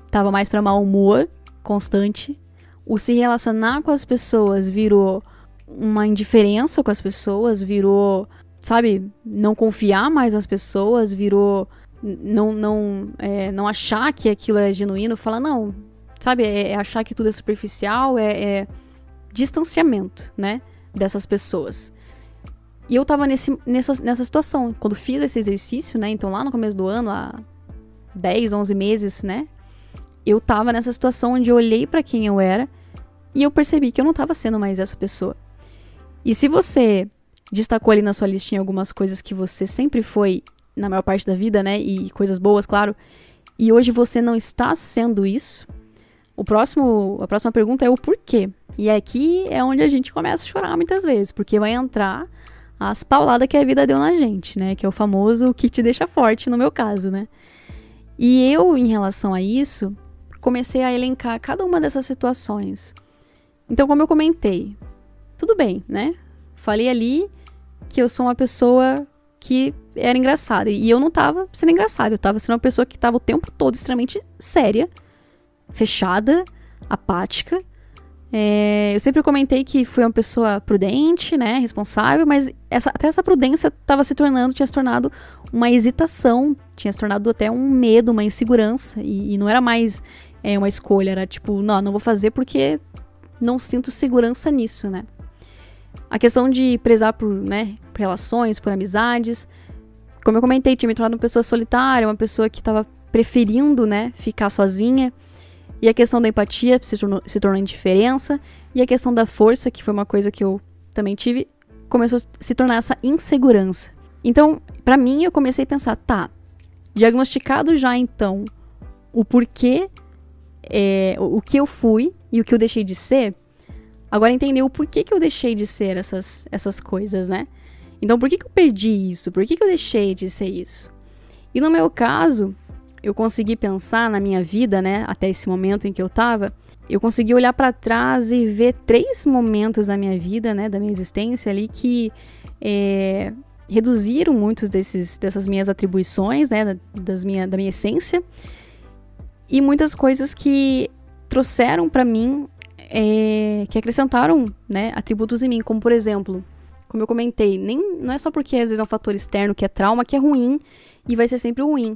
estava mais para mau humor constante. O se relacionar com as pessoas virou uma indiferença com as pessoas, virou, sabe, não confiar mais nas pessoas, virou não achar que aquilo é genuíno, falar não, sabe, é achar que tudo é superficial, é distanciamento, né, dessas pessoas. E eu tava nessa situação, quando fiz esse exercício, né, então lá no começo do ano, há 10, 11 meses, né, eu tava nessa situação onde eu olhei pra quem eu era e eu percebi que eu não tava sendo mais essa pessoa. E se você destacou ali na sua listinha algumas coisas que você sempre foi na maior parte da vida, né, e coisas boas, claro, e hoje você não está sendo isso, a próxima pergunta é o porquê. E aqui é onde a gente começa a chorar muitas vezes, porque vai entrar as pauladas que a vida deu na gente, né, que é o famoso que te deixa forte, no meu caso, né. E eu, em relação a isso, comecei a elencar cada uma dessas situações. Então, como eu comentei, tudo bem, né? Falei ali que eu sou uma pessoa que era engraçada. E eu não tava sendo engraçada, eu tava sendo uma pessoa que tava o tempo todo extremamente séria, fechada, apática. Eu sempre comentei que fui uma pessoa prudente, né, responsável, mas até essa prudência tinha se tornado uma hesitação, tinha se tornado até um medo, uma insegurança. E não era mais uma escolha, era tipo, não vou fazer porque não sinto segurança nisso, né. A questão de prezar por, né, por relações, por amizades. Como eu comentei, tinha me tornado uma pessoa solitária, uma pessoa que estava preferindo, né, ficar sozinha. E a questão da empatia se tornou indiferença. E a questão da força, que foi uma coisa que eu também tive, começou a se tornar essa insegurança. Então, pra mim, eu comecei a pensar, tá, diagnosticado já então o porquê, o que eu fui e o que eu deixei de ser, agora entender o porquê que eu deixei de ser essas coisas, né? Então, por que eu perdi isso? Por que eu deixei de ser isso? E no meu caso, eu consegui pensar na minha vida, né? Até esse momento em que eu tava, eu consegui olhar pra trás e ver 3 momentos da minha vida, né? Da minha existência ali que reduziram muitos dessas minhas atribuições, né? Da minha essência. E muitas coisas que trouxeram pra mim que acrescentaram, né, atributos em mim, como por exemplo, como eu comentei, não é só porque às vezes é um fator externo que é trauma, que é ruim e vai ser sempre ruim.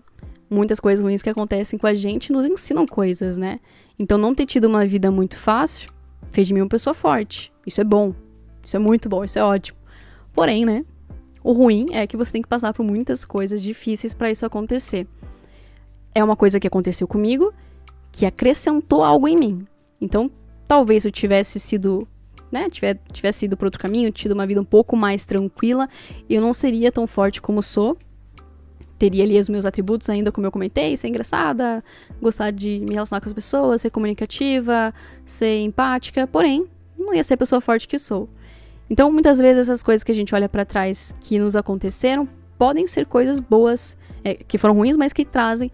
Muitas coisas ruins que acontecem com a gente nos ensinam coisas, né? Então não ter tido uma vida muito fácil fez de mim uma pessoa forte. Isso é bom, isso é muito bom, isso é ótimo. Porém, né, o ruim é que você tem que passar por muitas coisas difíceis para isso acontecer. É uma coisa que aconteceu comigo, que acrescentou algo em mim. Então, talvez se eu tivesse sido, né, tivesse ido para outro caminho, tido uma vida um pouco mais tranquila, eu não seria tão forte como sou. Teria ali os meus atributos ainda, como eu comentei, ser engraçada, gostar de me relacionar com as pessoas, ser comunicativa, ser empática, porém, não ia ser a pessoa forte que sou. Então, muitas vezes essas coisas que a gente olha para trás que nos aconteceram podem ser coisas boas, que foram ruins, mas que trazem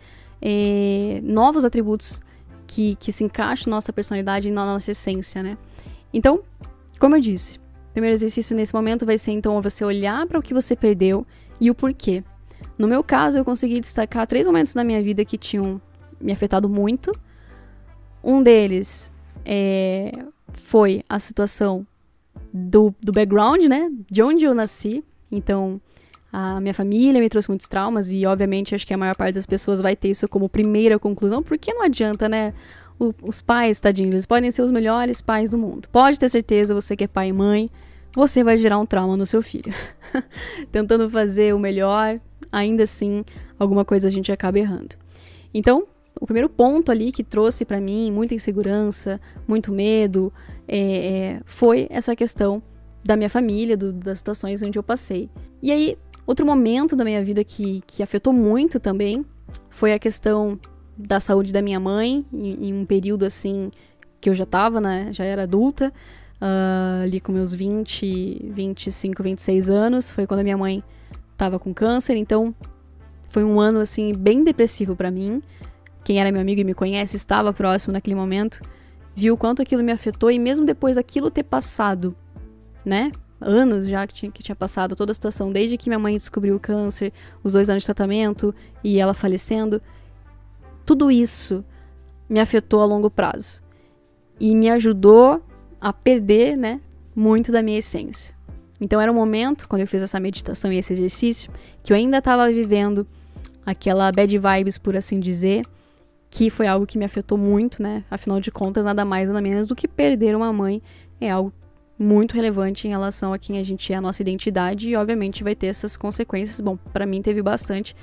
novos atributos que se encaixam na nossa personalidade e na nossa essência, né? Então, como eu disse, o primeiro exercício nesse momento vai ser, então, você olhar para o que você perdeu e o porquê. No meu caso, eu consegui destacar 3 momentos na minha vida que tinham me afetado muito. Um deles foi a situação do background, né? De onde eu nasci. Então, a minha família me trouxe muitos traumas e, obviamente, acho que a maior parte das pessoas vai ter isso como primeira conclusão, porque não adianta, né? Os pais, tadinhos, eles podem ser os melhores pais do mundo. Pode ter certeza, você que é pai e mãe, você vai gerar um trauma no seu filho. Tentando fazer o melhor, ainda assim, alguma coisa a gente acaba errando. Então, o primeiro ponto ali que trouxe pra mim muita insegurança, muito medo, foi essa questão da minha família, das situações onde eu passei. E aí, outro momento da minha vida que afetou muito também foi a questão da saúde da minha mãe, em um período assim que eu já tava, né, já era adulta, ali com meus 20, 25, 26 anos, foi quando a minha mãe tava com câncer, então Foi um ano, assim, bem depressivo pra mim. Quem era meu amigo e me conhece, estava próximo naquele momento, viu o quanto aquilo me afetou, e mesmo depois daquilo ter passado, né, anos já que tinha passado toda a situação, desde que minha mãe descobriu o câncer, os 2 anos de tratamento e ela falecendo, tudo isso me afetou a longo prazo e me ajudou a perder, né, muito da minha essência. Então era um momento, quando eu fiz essa meditação e esse exercício, que eu ainda estava vivendo aquela bad vibes, por assim dizer, que foi algo que me afetou muito, né? Afinal de contas, nada mais, nada menos do que perder uma mãe é algo muito relevante em relação a quem a gente é, a nossa identidade, e obviamente vai ter essas consequências. Bom, pra mim teve bastante,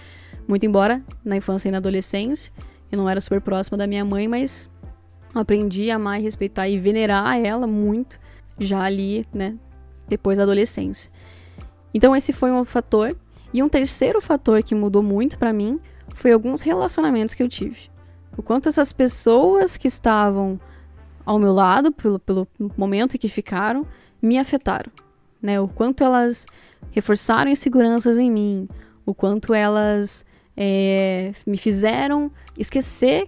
muito embora na infância e na adolescência eu não era super próxima da minha mãe, mas aprendi a amar, respeitar e venerar ela muito já ali, né, depois da adolescência. Então esse foi um fator. E um terceiro fator que mudou muito pra mim foi alguns relacionamentos que eu tive. O quanto essas pessoas que estavam ao meu lado, pelo momento em que ficaram, me afetaram, né? O quanto elas reforçaram inseguranças em mim, o quanto elas me fizeram esquecer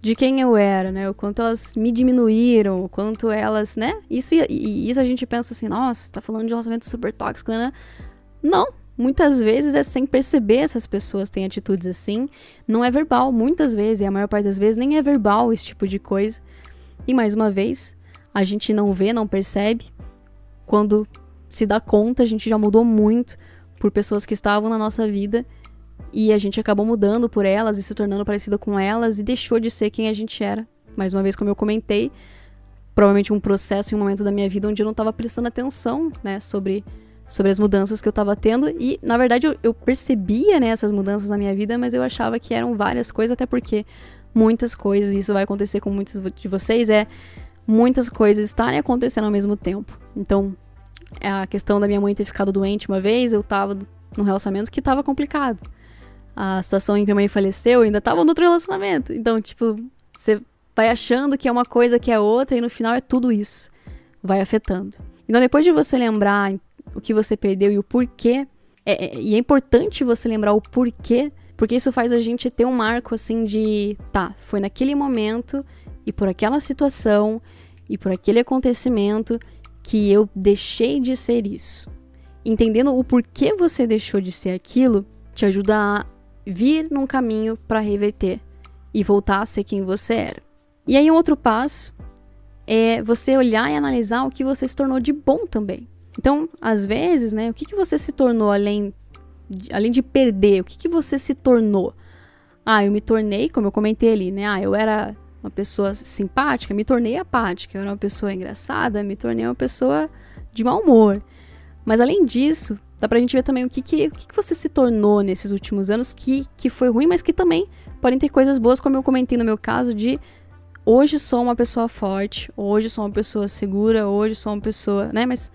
de quem eu era, né? O quanto elas me diminuíram, o quanto elas, né? Isso a gente pensa assim, nossa, tá falando de um relacionamento super tóxico, né? Não, muitas vezes é sem perceber essas pessoas têm atitudes assim. Não é verbal, muitas vezes, e a maior parte das vezes nem é verbal esse tipo de coisa. E mais uma vez, a gente não vê, não percebe. Quando se dá conta, a gente já mudou muito por pessoas que estavam na nossa vida e a gente acabou mudando por elas e se tornando parecida com elas e deixou de ser quem a gente era. Mais uma vez, como eu comentei, provavelmente um processo em um momento da minha vida onde eu não estava prestando atenção, né, sobre as mudanças que eu estava tendo, e na verdade eu percebia, né, essas mudanças na minha vida, mas eu achava que eram várias coisas, até porque muitas coisas, e isso vai acontecer com muitos de vocês, muitas coisas estarem acontecendo ao mesmo tempo. Então, a questão da minha mãe ter ficado doente uma vez, eu estava num relacionamento que estava complicado. A situação em que minha mãe faleceu, eu ainda estava no outro relacionamento. Então, tipo, você vai achando que é uma coisa que é outra, e no final é tudo isso. Vai afetando. Então, depois de você lembrar o que você perdeu e o porquê, e é importante você lembrar o porquê, porque isso faz a gente ter um marco assim de, tá, foi naquele momento e por aquela situação e por aquele acontecimento que eu deixei de ser isso. Entendendo o porquê você deixou de ser aquilo, te ajuda a vir num caminho para reverter e voltar a ser quem você era. E aí um outro passo é você olhar e analisar o que você se tornou de bom também. Então, às vezes, né, o que você se tornou além de perder? O que você se tornou? Eu me tornei, como eu comentei ali, né? Eu era uma pessoa simpática, me tornei apática. Eu era uma pessoa engraçada, me tornei uma pessoa de mau humor. Mas além disso, dá pra gente ver também o que você se tornou nesses últimos anos que foi ruim, mas que também podem ter coisas boas, como eu comentei no meu caso, de hoje sou uma pessoa forte, hoje sou uma pessoa segura, hoje sou uma pessoa, né? Mas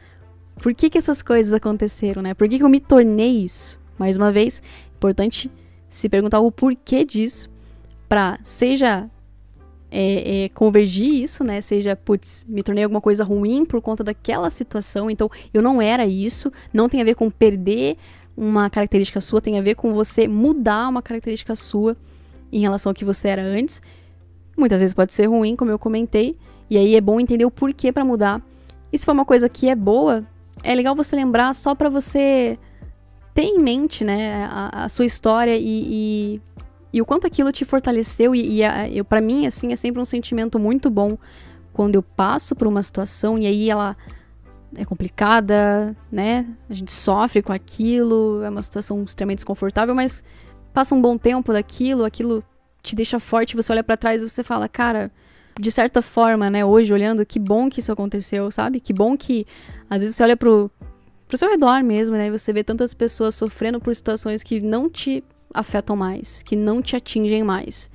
por que essas coisas aconteceram, né? Por que eu me tornei isso? Mais uma vez, importante se perguntar o porquê disso, pra seja convergir isso, né? Seja, putz, me tornei alguma coisa ruim por conta daquela situação, então eu não era isso, não tem a ver com perder uma característica sua, tem a ver com você mudar uma característica sua em relação ao que você era antes. Muitas vezes pode ser ruim, como eu comentei, e aí é bom entender o porquê pra mudar. E se for uma coisa que é boa, é legal você lembrar só pra você ter em mente, né, a sua história e o quanto aquilo te fortaleceu. Pra mim, assim, é sempre um sentimento muito bom quando eu passo por uma situação e aí ela é complicada, né, a gente sofre com aquilo, é uma situação extremamente desconfortável, mas passa um bom tempo daquilo, aquilo te deixa forte, você olha pra trás e você fala, cara, de certa forma, né, hoje olhando, que bom que isso aconteceu, sabe? Que bom que às vezes você olha pro seu redor mesmo, né, e você vê tantas pessoas sofrendo por situações que não te afetam mais, que não te atingem mais.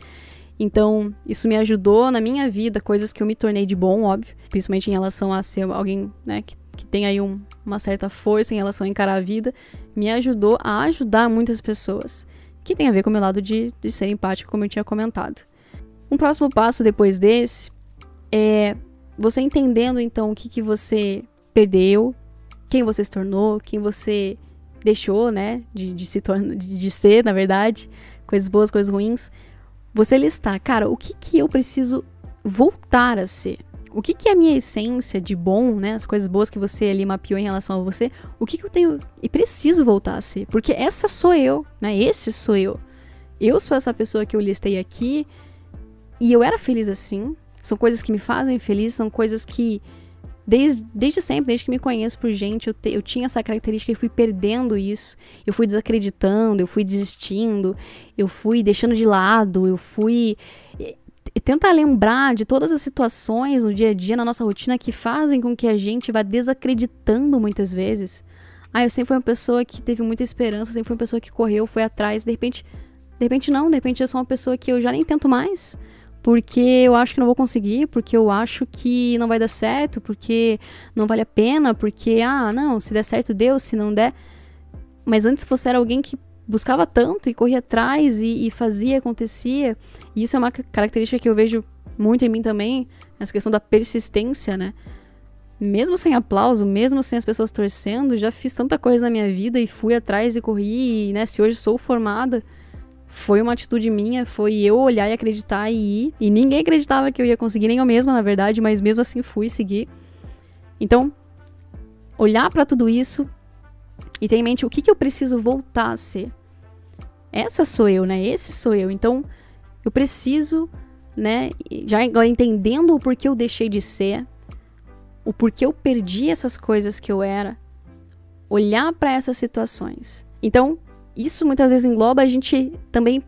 Então, isso me ajudou na minha vida, coisas que eu me tornei de bom, óbvio, principalmente em relação a ser alguém, né, que tem aí uma certa força em relação a encarar a vida, me ajudou a ajudar muitas pessoas, que tem a ver com o meu lado de ser empático, como eu tinha comentado. Um próximo passo depois desse é você entendendo, então, o que você perdeu, quem você se tornou, quem você deixou, né, de ser, na verdade, coisas boas, coisas ruins, você listar, cara, o que eu preciso voltar a ser? O que é a minha essência de bom, né, as coisas boas que você ali mapeou em relação a você, o que eu tenho e preciso voltar a ser? Porque essa sou eu, né, esse sou eu. Eu sou essa pessoa que eu listei aqui e eu era feliz assim. São coisas que me fazem feliz, são coisas que desde sempre, desde que me conheço por gente, eu tinha essa característica e fui perdendo isso. Eu fui desacreditando, eu fui desistindo, eu fui deixando de lado, eu fui... Tentar lembrar de todas as situações no dia a dia, na nossa rotina, que fazem com que a gente vá desacreditando muitas vezes. Eu sempre fui uma pessoa que teve muita esperança, sempre fui uma pessoa que correu, foi atrás, de repente eu sou uma pessoa que eu já nem tento mais, porque eu acho que não vou conseguir, porque eu acho que não vai dar certo, porque não vale a pena, porque, não, se der certo deu, se não der... Mas antes você era alguém que buscava tanto e corria atrás e fazia, acontecia, e isso é uma característica que eu vejo muito em mim também, essa questão da persistência, né? Mesmo sem aplauso, mesmo sem as pessoas torcendo, já fiz tanta coisa na minha vida e fui atrás e corri, e, né, se hoje sou formada... Foi uma atitude minha, foi eu olhar e acreditar e ir. E ninguém acreditava que eu ia conseguir, nem eu mesma, na verdade, mas mesmo assim fui seguir. Então, olhar pra tudo isso e ter em mente o que eu preciso voltar a ser. Essa sou eu, né? Esse sou eu. Então, eu preciso, né, já agora entendendo o porquê eu deixei de ser, o porquê eu perdi essas coisas que eu era, olhar pra essas situações. Então, isso muitas vezes engloba a gente também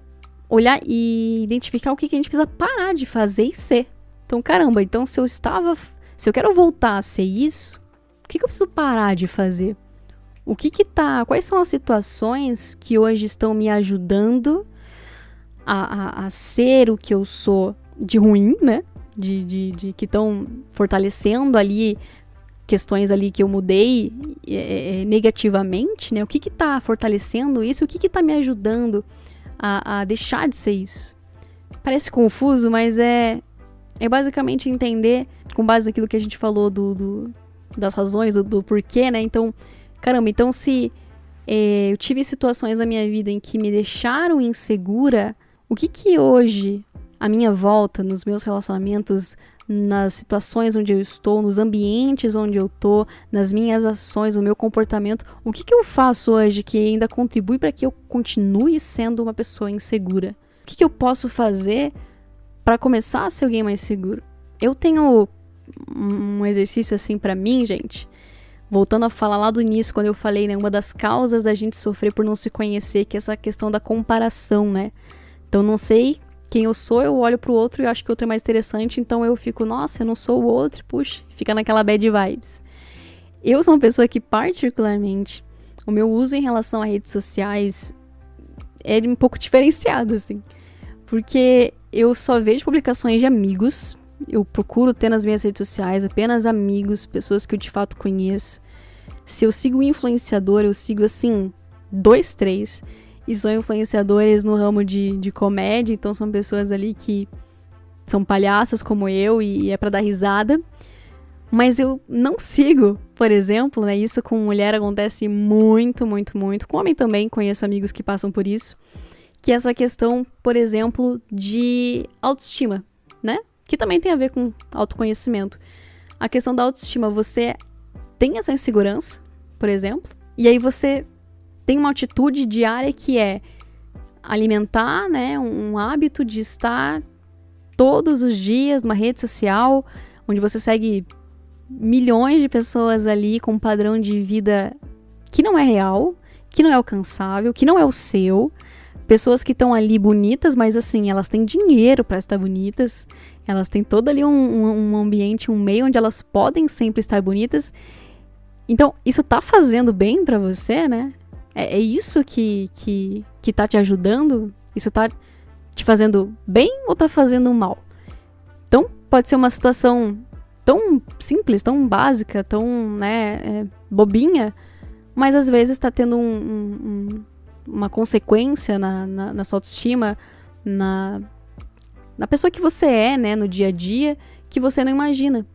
olhar e identificar o que a gente precisa parar de fazer e ser. Então, caramba, então se eu quero voltar a ser isso, o que eu preciso parar de fazer? Quais são as situações que hoje estão me ajudando a ser o que eu sou de ruim, né? Que estão fortalecendo ali questões ali que eu mudei negativamente, né? O que tá fortalecendo isso? O que tá me ajudando a deixar de ser isso? Parece confuso, mas é basicamente entender, com base naquilo que a gente falou das razões, do porquê, né? Então, caramba, então se eu tive situações na minha vida em que me deixaram insegura, o que hoje, à minha volta, nos meus relacionamentos, nas situações onde eu estou, nos ambientes onde eu tô, nas minhas ações, no meu comportamento, o que eu faço hoje que ainda contribui para que eu continue sendo uma pessoa insegura? O que eu posso fazer para começar a ser alguém mais seguro? Eu tenho um exercício assim para mim, gente, voltando a falar lá do início, quando eu falei, né, uma das causas da gente sofrer por não se conhecer, que é essa questão da comparação, né? Então, não sei quem eu sou, eu olho pro outro e acho que o outro é mais interessante, então eu fico, nossa, eu não sou o outro, puxa, fica naquela bad vibes. Eu sou uma pessoa que, particularmente, o meu uso em relação a redes sociais é um pouco diferenciado, assim, porque eu só vejo publicações de amigos, eu procuro ter nas minhas redes sociais apenas amigos, pessoas que eu de fato conheço. Se eu sigo influenciador, eu sigo, assim, 2, 3, e são influenciadores no ramo de comédia, então são pessoas ali que são palhaças como eu e é pra dar risada. Mas eu não sigo, por exemplo, né? Isso com mulher acontece muito, muito, muito. Com homem também, conheço amigos que passam por isso. Que é essa questão, por exemplo, de autoestima, né? Que também tem a ver com autoconhecimento. A questão da autoestima, você tem essa insegurança, por exemplo, e aí você tem uma atitude diária que é alimentar, né, um hábito de estar todos os dias numa rede social, onde você segue milhões de pessoas ali com um padrão de vida que não é real, que não é alcançável, que não é o seu. Pessoas que estão ali bonitas, mas assim, elas têm dinheiro para estar bonitas, elas têm todo ali um ambiente, um meio onde elas podem sempre estar bonitas. Então, isso tá fazendo bem para você, né? É isso que tá te ajudando? Isso tá te fazendo bem ou tá fazendo mal? Então, pode ser uma situação tão simples, tão básica, tão, né, bobinha, mas às vezes tá tendo uma consequência na sua autoestima, na pessoa que você é, né, no dia a dia, que você não imagina.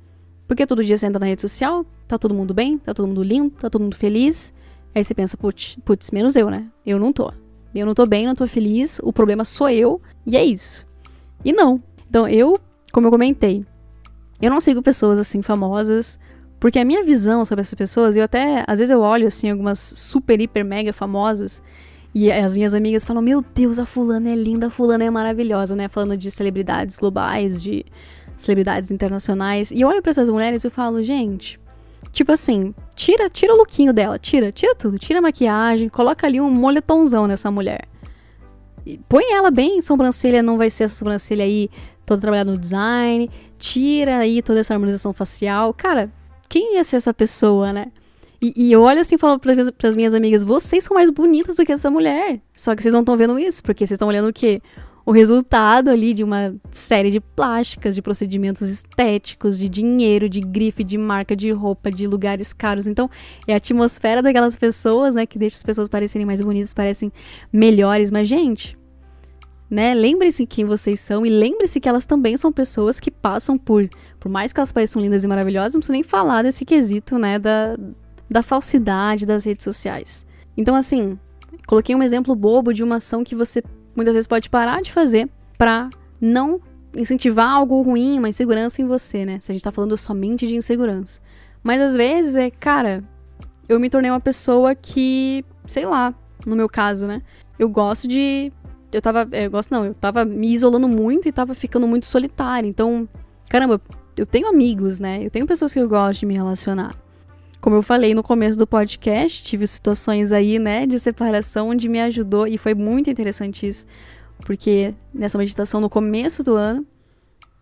Porque todo dia você entra na rede social, tá todo mundo bem, tá todo mundo lindo, tá todo mundo feliz, Aí você pensa, putz, menos eu, né? Eu não tô. Eu não tô bem, não tô feliz, o problema sou eu, e é isso. E não. Então como eu comentei, eu não sigo pessoas assim famosas, porque a minha visão sobre essas pessoas, às vezes eu olho assim algumas super, hiper, mega famosas, e as minhas amigas falam, meu Deus, a fulana é linda, a fulana é maravilhosa, né? Falando de celebridades globais, de celebridades internacionais. E eu olho pra essas mulheres e eu falo, gente, tipo assim, tira o lookinho dela, tira tudo, tira a maquiagem, coloca ali um moletomzão nessa mulher. E põe ela bem, sobrancelha não vai ser essa sobrancelha aí toda trabalhada no design, tira aí toda essa harmonização facial. Cara, quem ia ser essa pessoa, né? E eu olho assim e falo pras minhas amigas, vocês são mais bonitas do que essa mulher. Só que vocês não estão vendo isso, porque vocês estão olhando o quê? O resultado ali de uma série de plásticas, de procedimentos estéticos, de dinheiro, de grife, de marca, de roupa, de lugares caros. Então, é a atmosfera daquelas pessoas, né, que deixa as pessoas parecerem mais bonitas, parecem melhores. Mas, gente, né, lembre-se quem vocês são e lembre-se que elas também são pessoas que passam por mais que elas pareçam lindas e maravilhosas, não preciso nem falar desse quesito, né, da falsidade das redes sociais. Então, assim, coloquei um exemplo bobo de uma ação que você muitas vezes pode parar de fazer pra não incentivar algo ruim, uma insegurança em você, né? Se a gente tá falando somente de insegurança. Mas às vezes cara, eu me tornei uma pessoa que, sei lá, no meu caso, né? Eu tava me isolando muito e tava ficando muito solitária. Então, caramba, eu tenho amigos, né? Eu tenho pessoas que eu gosto de me relacionar. Como eu falei no começo do podcast, tive situações aí, né, de separação onde me ajudou e foi muito interessante isso, porque nessa meditação no começo do ano,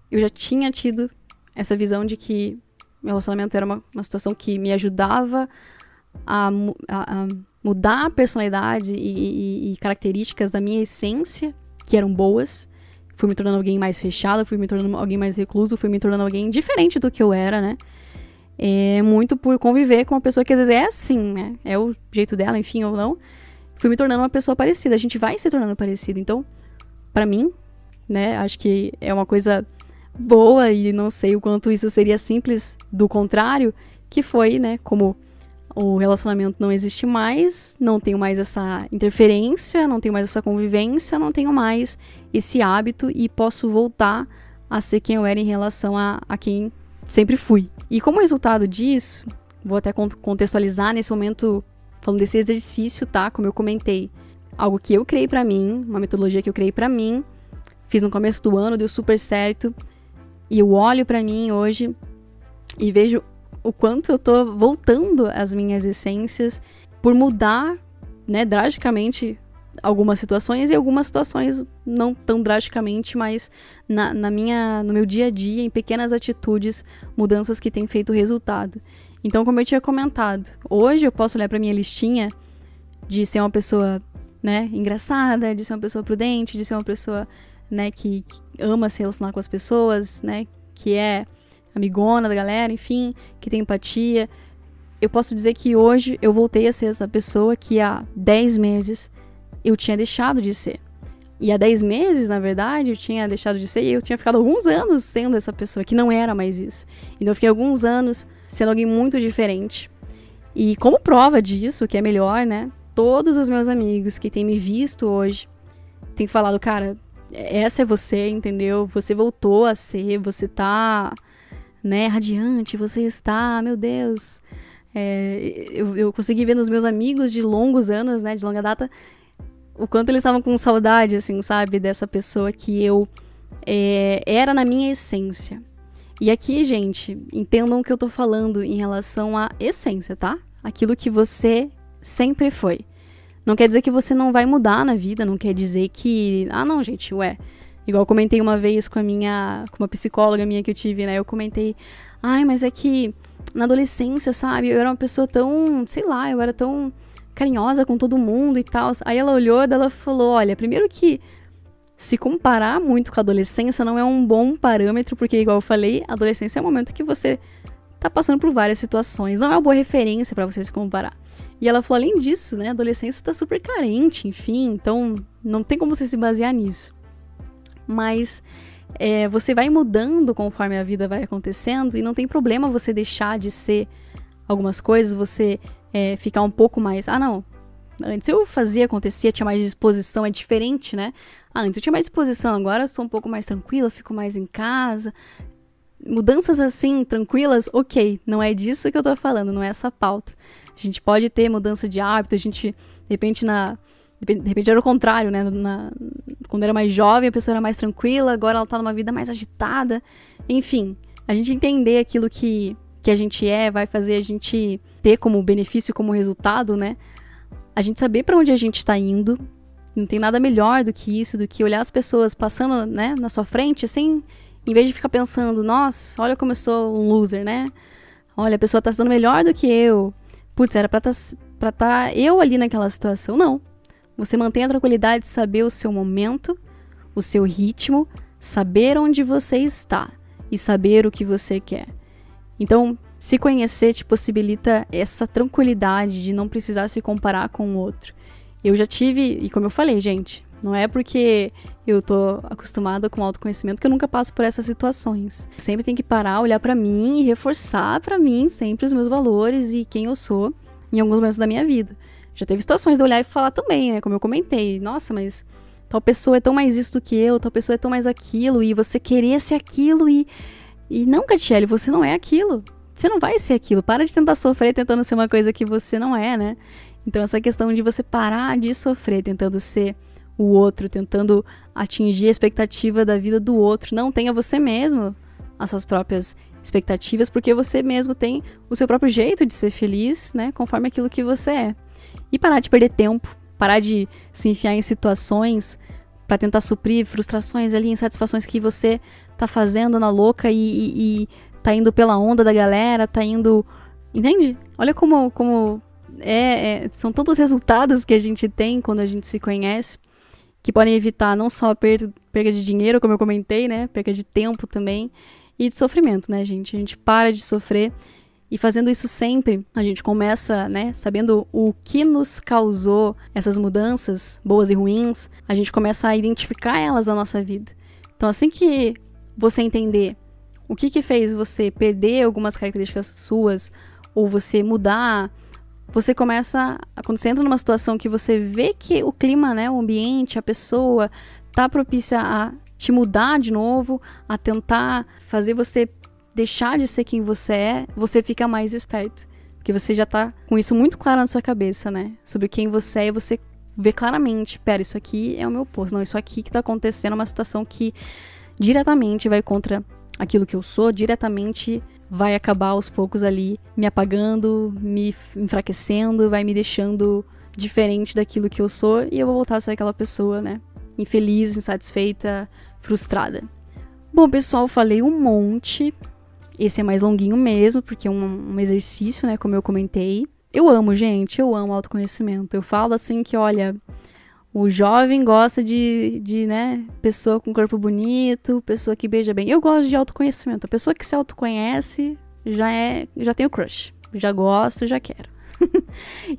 eu já tinha tido essa visão de que meu relacionamento era uma situação que me ajudava a mudar a personalidade e características da minha essência, que eram boas. Fui me tornando alguém mais fechada, fui me tornando alguém mais recluso, fui me tornando alguém diferente do que eu era, né? Muito por conviver com uma pessoa que às vezes é assim, né? É o jeito dela, enfim, ou não. Fui me tornando uma pessoa parecida. A gente vai se tornando parecida. Então, pra mim, né? Acho que é uma coisa boa e não sei o quanto isso seria simples do contrário, que foi, né? Como o relacionamento não existe mais, não tenho mais essa interferência, não tenho mais essa convivência, não tenho mais esse hábito e posso voltar a ser quem eu era em relação a quem sempre fui. E como resultado disso, vou até contextualizar nesse momento, falando desse exercício, tá? Como eu comentei, algo que eu criei pra mim, uma metodologia que eu criei pra mim, fiz no começo do ano, deu super certo, e eu olho pra mim hoje e vejo o quanto eu tô voltando às minhas essências por mudar, né, drasticamente algumas situações e algumas situações não tão drasticamente, mas no meu dia a dia, em pequenas atitudes, mudanças que têm feito resultado. Então, como eu tinha comentado, hoje eu posso olhar para minha listinha de ser uma pessoa, né, engraçada, de ser uma pessoa prudente, de ser uma pessoa, né, que ama se relacionar com as pessoas, né, que é amigona da galera, enfim, que tem empatia. Eu posso dizer que hoje eu voltei a ser essa pessoa que há 10 meses eu tinha deixado de ser. E há 10 meses, na verdade, eu tinha deixado de ser e eu tinha ficado alguns anos sendo essa pessoa que não era mais isso. Então eu fiquei alguns anos sendo alguém muito diferente. E como prova disso, que é melhor, né? Todos os meus amigos que têm me visto hoje têm falado, cara, essa é você, entendeu? Você voltou a ser, você tá, né, radiante, você está, meu Deus. Eu consegui ver nos meus amigos de longos anos, né, de longa data, o quanto eles estavam com saudade, assim, sabe, dessa pessoa que eu era na minha essência. E aqui, gente, entendam o que eu tô falando em relação à essência, tá? Aquilo que você sempre foi. Não quer dizer que você não vai mudar na vida, não quer dizer que... Ah, não, gente, igual eu comentei uma vez com uma psicóloga minha que eu tive, né? Eu comentei, mas é que na adolescência, sabe, eu era uma pessoa tão, sei lá, eu era tão carinhosa com todo mundo e tal. Aí ela olhou e ela falou, olha, primeiro que se comparar muito com a adolescência não é um bom parâmetro, porque, igual eu falei, a adolescência é um momento que você tá passando por várias situações, não é uma boa referência pra você se comparar. E ela falou, além disso, né, a adolescência tá super carente, enfim, então não tem como você se basear nisso. Mas você vai mudando conforme a vida vai acontecendo e não tem problema você deixar de ser algumas coisas, você ficar um pouco mais... não, antes eu fazia, acontecia, tinha mais disposição, é diferente, né? Antes eu tinha mais disposição, agora eu sou um pouco mais tranquila, fico mais em casa. Mudanças assim, tranquilas, ok, não é disso que eu tô falando, não é essa pauta. A gente pode ter mudança de hábito, a gente, de repente era o contrário, né? Quando era mais jovem, a pessoa era mais tranquila, agora ela tá numa vida mais agitada. Enfim, a gente entender aquilo que a gente vai fazer a gente ter como benefício, como resultado, né? A gente saber pra onde a gente tá indo. Não tem nada melhor do que isso, do que olhar as pessoas passando, né, na sua frente, assim, em vez de ficar pensando, nossa, olha como eu sou um loser, né? Olha, a pessoa tá sendo melhor do que eu. Putz, era pra tá eu ali naquela situação. Não. Você mantém a tranquilidade de saber o seu momento, o seu ritmo, saber onde você está e saber o que você quer. Então, se conhecer te possibilita essa tranquilidade de não precisar se comparar com o outro. Eu já tive, e como eu falei, gente, não é porque eu tô acostumada com autoconhecimento que eu nunca passo por essas situações. Eu sempre tenho que parar, olhar pra mim e reforçar pra mim sempre os meus valores e quem eu sou em alguns momentos da minha vida. Já teve situações de olhar e falar também, né, como eu comentei, nossa, mas tal pessoa é tão mais isso do que eu, tal pessoa é tão mais aquilo, e você querer ser aquilo e não, Catiele, você não é aquilo. Você não vai ser aquilo. Para de tentar sofrer tentando ser uma coisa que você não é, né? Então essa questão de você parar de sofrer tentando ser o outro, tentando atingir a expectativa da vida do outro. Não, tenha você mesmo as suas próprias expectativas, porque você mesmo tem o seu próprio jeito de ser feliz, né? Conforme aquilo que você é. E parar de perder tempo, parar de se enfiar em situações para tentar suprir frustrações ali, insatisfações que você tá fazendo na louca e tá indo pela onda da galera, tá indo... Entende? Olha como são tantos resultados que a gente tem quando a gente se conhece, que podem evitar não só a perda de dinheiro, como eu comentei, né? Perda de tempo também, e de sofrimento, né, gente? A gente para de sofrer, e fazendo isso sempre, a gente começa, né, sabendo o que nos causou essas mudanças, boas e ruins, a gente começa a identificar elas na nossa vida. Então, assim que você entender o que fez você perder algumas características suas, ou você mudar, você começa, quando você entra numa situação que você vê que o clima, né, o ambiente, a pessoa tá propícia a te mudar de novo, a tentar fazer você deixar de ser quem você fica mais esperto. Porque você já tá com isso muito claro na sua cabeça, né? Sobre quem você é, e você vê claramente, pera, isso aqui é o meu oposto. Não, isso aqui que tá acontecendo é uma situação que diretamente vai contra aquilo que eu sou, diretamente vai acabar aos poucos ali me apagando, me enfraquecendo, vai me deixando diferente daquilo que eu sou, e eu vou voltar a ser aquela pessoa, né? Infeliz, insatisfeita, frustrada. Bom, pessoal, falei um monte. Esse é mais longuinho mesmo, porque é um exercício, né? Como eu comentei. Eu amo, gente, eu amo autoconhecimento. Eu falo assim que, olha, o jovem gosta de né, pessoa com corpo bonito, pessoa que beija bem. Eu gosto de autoconhecimento. A pessoa que se autoconhece já tem o crush. Já gosto, já quero.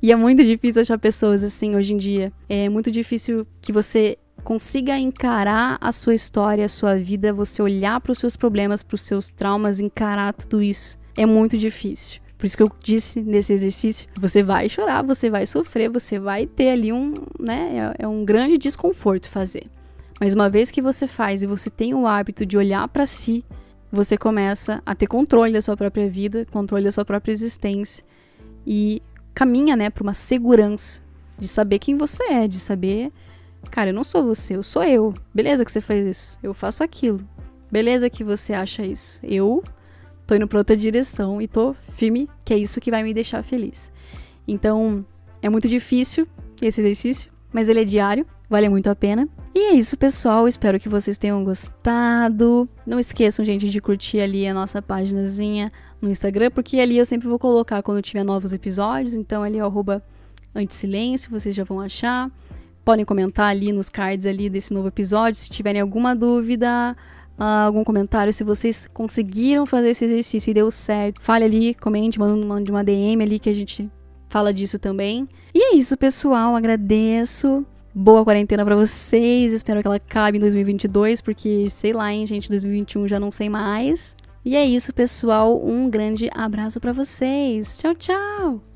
E é muito difícil achar pessoas assim hoje em dia. É muito difícil que você consiga encarar a sua história, a sua vida, você olhar para os seus problemas, para os seus traumas, encarar tudo isso. É muito difícil. Por isso que eu disse nesse exercício, você vai chorar, você vai sofrer, você vai ter ali um grande desconforto fazer. Mas uma vez que você faz e você tem o hábito de olhar para si, você começa a ter controle da sua própria vida, controle da sua própria existência e caminha, né, para uma segurança de saber quem você é, de saber, cara, eu não sou você, eu sou eu. Beleza que você faz isso, eu faço aquilo. Beleza que você acha isso, eu tô indo pra outra direção e tô firme, que é isso que vai me deixar feliz. Então, é muito difícil esse exercício, mas ele é diário, vale muito a pena. E é isso, pessoal, espero que vocês tenham gostado. Não esqueçam, gente, de curtir ali a nossa paginazinha no Instagram, porque ali eu sempre vou colocar quando tiver novos episódios, então ali é @antisilêncio, vocês já vão achar. Podem comentar ali nos cards ali desse novo episódio, se tiverem alguma dúvida, algum comentário, se vocês conseguiram fazer esse exercício e deu certo, fale ali, comente, mande uma DM ali que a gente fala disso também. E é isso, pessoal, agradeço. Boa quarentena pra vocês, espero que ela acabe em 2022, porque sei lá, hein, gente, 2021 já não sei mais. E é isso, pessoal, um grande abraço pra vocês. Tchau, tchau!